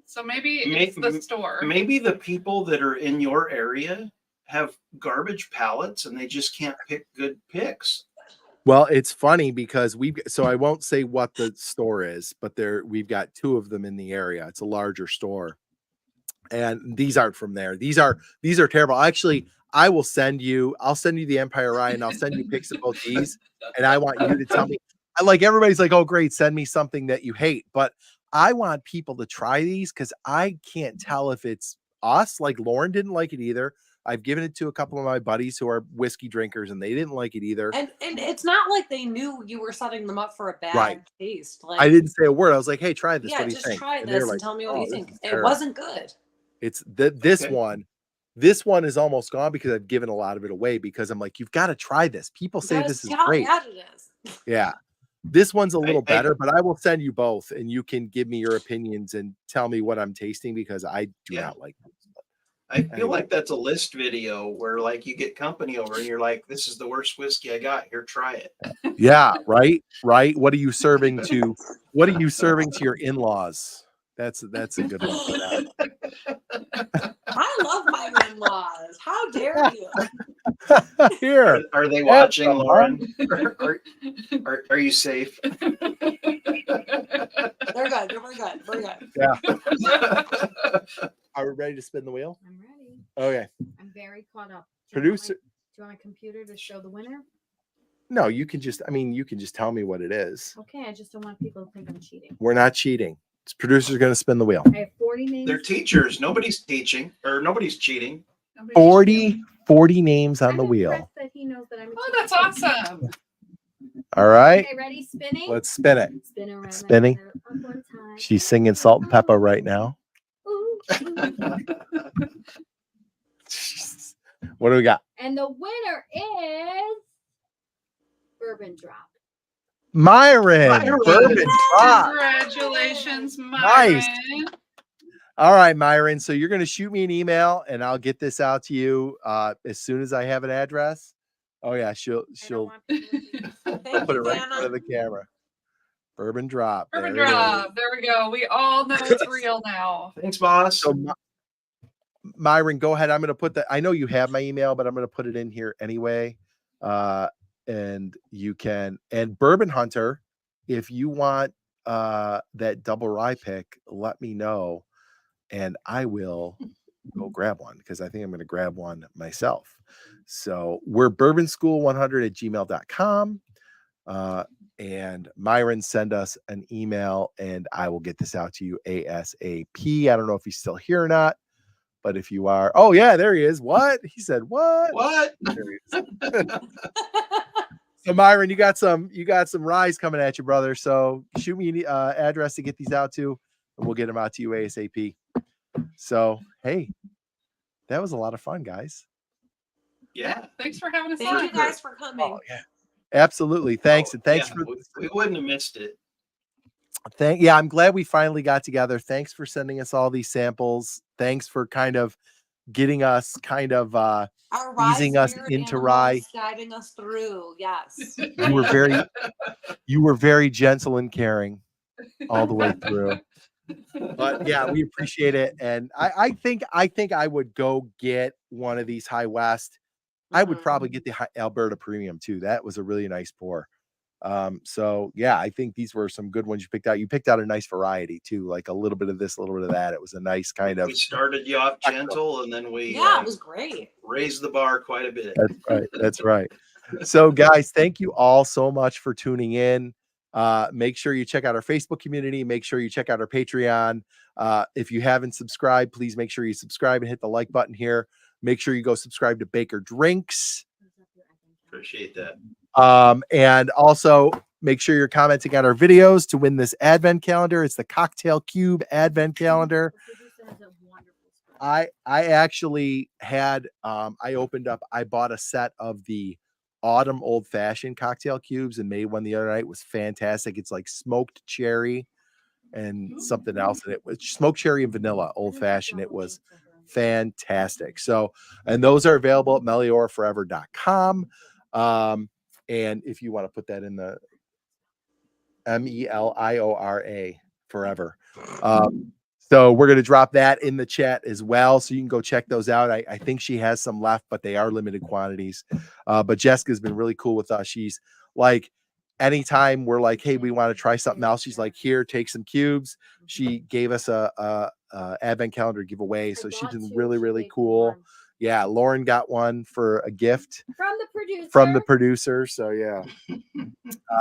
Speaker 4: So maybe
Speaker 5: May-
Speaker 4: it's the store.
Speaker 5: Maybe the people that are in your area have garbage palates and they just can't pick good picks.
Speaker 2: Well, it's funny because so I won't say what the store is, but we've got 2 of them in the area. It's a larger store. And these aren't from there. These are terrible. Actually, I'll send you the Empire Rye, and I'll send you pics of both these. And I want you to tell me like everybody's like, oh, great, send me something that you hate. But I want people to try these because I can't tell if it's us. Like Lauren didn't like it either. I've given it to a couple of my buddies who are whiskey drinkers and they didn't like it either.
Speaker 1: And it's not like they knew you were setting them up for a bad
Speaker 2: Right.
Speaker 1: taste. Like
Speaker 2: I didn't say a word. I was like, hey, try this.
Speaker 1: yeah,
Speaker 2: What do you
Speaker 1: just
Speaker 2: think?
Speaker 1: try
Speaker 2: And they were
Speaker 1: this and
Speaker 2: like,
Speaker 1: tell me what
Speaker 2: "Oh,
Speaker 1: you
Speaker 2: this
Speaker 1: think.
Speaker 2: is
Speaker 1: It
Speaker 2: terrible."
Speaker 1: wasn't good.
Speaker 2: It's this
Speaker 5: Okay.
Speaker 2: one. This one is almost gone because I've given a lot of it away because I'm like, you've got to try this. People say
Speaker 1: Guys,
Speaker 2: this is
Speaker 1: see how
Speaker 2: great.
Speaker 1: bad it is.
Speaker 2: Yeah. This one's a little
Speaker 5: I-
Speaker 2: better, but I will send you both and you can give me your opinions and tell me what I'm tasting because I do
Speaker 5: Yeah.
Speaker 2: not like them.
Speaker 5: I feel
Speaker 2: Anyway.
Speaker 5: like that's a list video where like you get company over and you're like, this is the worst whiskey I got. Here, try it.
Speaker 2: Yeah, right. What are you serving to your in-laws? That's a good one for that.
Speaker 1: I love my in-laws. How dare you?
Speaker 2: Here.
Speaker 5: Are they watching,
Speaker 2: some, huh?
Speaker 5: Lauren? Are you safe?
Speaker 1: They're good. We're good. We're good.
Speaker 2: Are we ready to spin the wheel?
Speaker 3: I'm ready.
Speaker 2: Okay.
Speaker 3: I'm very caught up.
Speaker 2: Producer.
Speaker 3: Do you want my computer to show the winner?
Speaker 2: No, you can just tell me what it is.
Speaker 3: Okay, I just don't want people to think I'm cheating.
Speaker 2: We're not cheating. This producer's gonna spin the wheel.
Speaker 3: I have 40 names.
Speaker 5: They're teachers. Nobody's teaching or nobody's cheating.
Speaker 2: 40 names on
Speaker 3: I'm
Speaker 2: the wheel.
Speaker 3: impressed that he knows that I'm a
Speaker 4: Oh,
Speaker 3: cheater.
Speaker 4: that's awesome.
Speaker 2: All right.
Speaker 3: Okay, ready? Spinning?
Speaker 2: Let's spin it.
Speaker 3: Spin around.
Speaker 2: Spinning.
Speaker 3: Up one time.
Speaker 2: She's singing Salt and Pepper right now.
Speaker 3: Ooh, ooh.
Speaker 2: What do we got?
Speaker 3: And the winner is Bourbon Drop.
Speaker 2: Myron.
Speaker 5: Myron.
Speaker 2: Bourbon Drop.
Speaker 4: Congratulations,
Speaker 2: Nice.
Speaker 4: Myron.
Speaker 2: All right, Myron. So you're gonna shoot me an email and I'll get this out to you as soon as I have an address. Oh yeah,
Speaker 3: I
Speaker 2: she'll
Speaker 3: don't want people to-
Speaker 1: Thank
Speaker 2: put it
Speaker 1: you,
Speaker 2: right in front of
Speaker 1: Dana.
Speaker 2: the camera. Bourbon Drop.
Speaker 4: Bourbon
Speaker 2: There it is.
Speaker 4: drop. There we go. We all know it's real now.
Speaker 5: Thanks, boss.
Speaker 2: So Myron, go ahead. I'm going to put that. I know you have my email, but I'm going to put it in here anyway. And you can, and Bourbon Hunter, if you want that double rye pick, let me know and I will go grab one because I think I'm going to grab one myself. So we're bourbonschool100@gmail.com. And Myron, send us an email and I will get this out to you ASAP. I don't know if he's still here or not, but if you are, oh yeah, there he is. What? He said, what?
Speaker 5: What?
Speaker 2: There he is. So Myron, you got some ryes coming at you, brother. So shoot me an address to get these out to, and we'll get them out to you ASAP. So hey, that was a lot of fun, guys.
Speaker 5: Yeah.
Speaker 4: Thanks for having us
Speaker 1: Thank
Speaker 4: on.
Speaker 1: you guys for coming.
Speaker 2: Oh yeah, absolutely. Thanks,
Speaker 5: Oh,
Speaker 2: and thanks
Speaker 5: yeah,
Speaker 2: for
Speaker 5: we wouldn't have missed it.
Speaker 2: yeah, I'm glad we finally got together. Thanks for sending us all these samples. Thanks for kind of getting us
Speaker 1: Our
Speaker 2: easing us
Speaker 1: spirit
Speaker 2: into
Speaker 1: animals
Speaker 2: rye.
Speaker 1: guiding us through. Yes.
Speaker 2: You were very gentle and caring all the way through. But yeah, we appreciate it. And I think I would go get one of these High West. I would
Speaker 1: Mhm.
Speaker 2: probably get the Alberta Premium too. That was a really nice pour. So yeah, I think these were some good ones you picked out. You picked out a nice variety too, like a little bit of this, a little bit of that. It was a nice kind of
Speaker 5: We started you off gentle and then we
Speaker 1: Yeah, it was great.
Speaker 5: raised the bar quite a bit.
Speaker 2: That's right. That's right. So guys, thank you all so much for tuning in. Make sure you check out our Facebook community. Make sure you check out our Patreon. If you haven't subscribed, please make sure you subscribe and hit the like button here. Make sure you go subscribe to Baker Drinks.
Speaker 5: Appreciate that.
Speaker 2: And also make sure you're commenting on our videos to win this advent calendar. It's the Cocktail Cube advent calendar. I actually had I bought a set of the autumn old fashioned cocktail cubes and made one the other night. It was fantastic. It's like smoked cherry and something else, and it was smoked cherry and vanilla old fashioned. It was fantastic. So, and those are available at meliorforever.com. And if you want to put that in the MELIORA forever. So we're going to drop that in the chat as well. So you can go check those out. I think she has some left, but they are limited quantities. But Jessica's been really cool with us. She's like, anytime we're like, hey, we want to try something else, she's like, here, take some cubes. She gave us a advent calendar giveaway. So she's been really, really cool. Yeah, Lauren got one for a gift
Speaker 3: From the producer.
Speaker 2: from the producer. So yeah.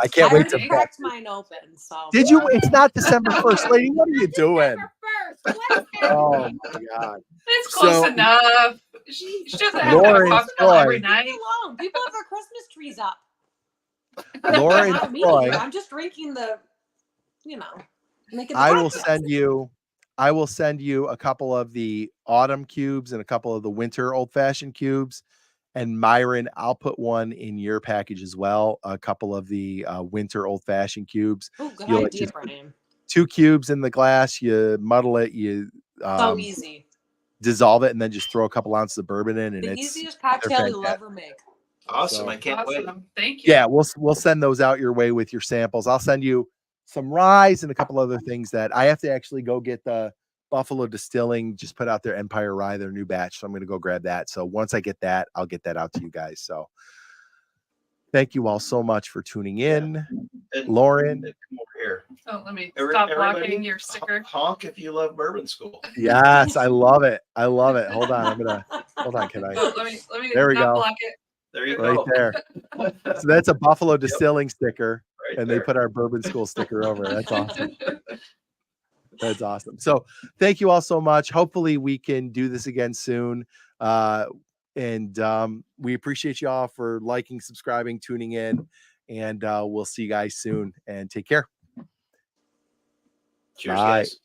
Speaker 2: I can't
Speaker 1: I
Speaker 2: wait to
Speaker 1: already cracked mine open. So
Speaker 2: Did you? It's not December 1st, lady. What are you doing?
Speaker 3: December 1st. What is
Speaker 2: Oh
Speaker 3: happening?
Speaker 2: my God.
Speaker 4: It's close
Speaker 2: So-
Speaker 4: enough. She doesn't have to have a
Speaker 2: Lauren
Speaker 4: cocktail every
Speaker 2: Floyd.
Speaker 4: night.
Speaker 1: Leave me alone. People have their Christmas trees up.
Speaker 2: Laura and
Speaker 1: Not me.
Speaker 2: Troy,
Speaker 1: I'm just drinking the, making the
Speaker 2: I will
Speaker 1: cocktails.
Speaker 2: send you a couple of the autumn cubes and a couple of the winter old fashioned cubes. And Myron, I'll put one in your package as well. A couple of the winter old fashioned cubes.
Speaker 1: Oh, good
Speaker 2: You'll
Speaker 1: idea,
Speaker 2: just-
Speaker 1: Brian.
Speaker 2: 2 cubes in the glass. You muddle it. You
Speaker 1: So easy.
Speaker 2: dissolve it, and then just throw a couple ounces of bourbon in, and
Speaker 1: The
Speaker 2: it's
Speaker 1: easiest cocktail you'll
Speaker 2: fantastic.
Speaker 1: ever make.
Speaker 5: Awesome.
Speaker 2: So-
Speaker 5: I can't wait.
Speaker 4: Awesome. Thank you.
Speaker 2: yeah. We'll send those out your way with your samples. I'll send you some rye and a couple other things that I have to actually go get. The Buffalo Distilling just put out their Empire Rye, their new batch, so I'm going to go grab that. So once I get that, I'll get that out to you guys. So thank you all so much for tuning in.
Speaker 5: And
Speaker 2: Lauren.
Speaker 5: come over here.
Speaker 4: Oh, let me
Speaker 5: Every-
Speaker 4: stop
Speaker 5: everybody,
Speaker 4: blocking your sticker.
Speaker 5: Honk if you love Bourbon School.
Speaker 2: Yes, I love it. I love it. Hold on, hold on. Can I?
Speaker 4: Oh, let me
Speaker 2: There we
Speaker 4: not
Speaker 2: go.
Speaker 4: block it.
Speaker 5: There you
Speaker 2: Right
Speaker 5: go.
Speaker 2: there. So that's a Buffalo Distilling sticker,
Speaker 5: Right
Speaker 2: and
Speaker 5: there.
Speaker 2: they put our Bourbon School sticker over it. That's awesome. That's awesome. So thank you all so much. Hopefully we can do this again soon. And we appreciate you all for liking, subscribing, tuning in, and we'll see you guys soon, and take care.
Speaker 5: Cheers,
Speaker 2: Bye.
Speaker 5: guys.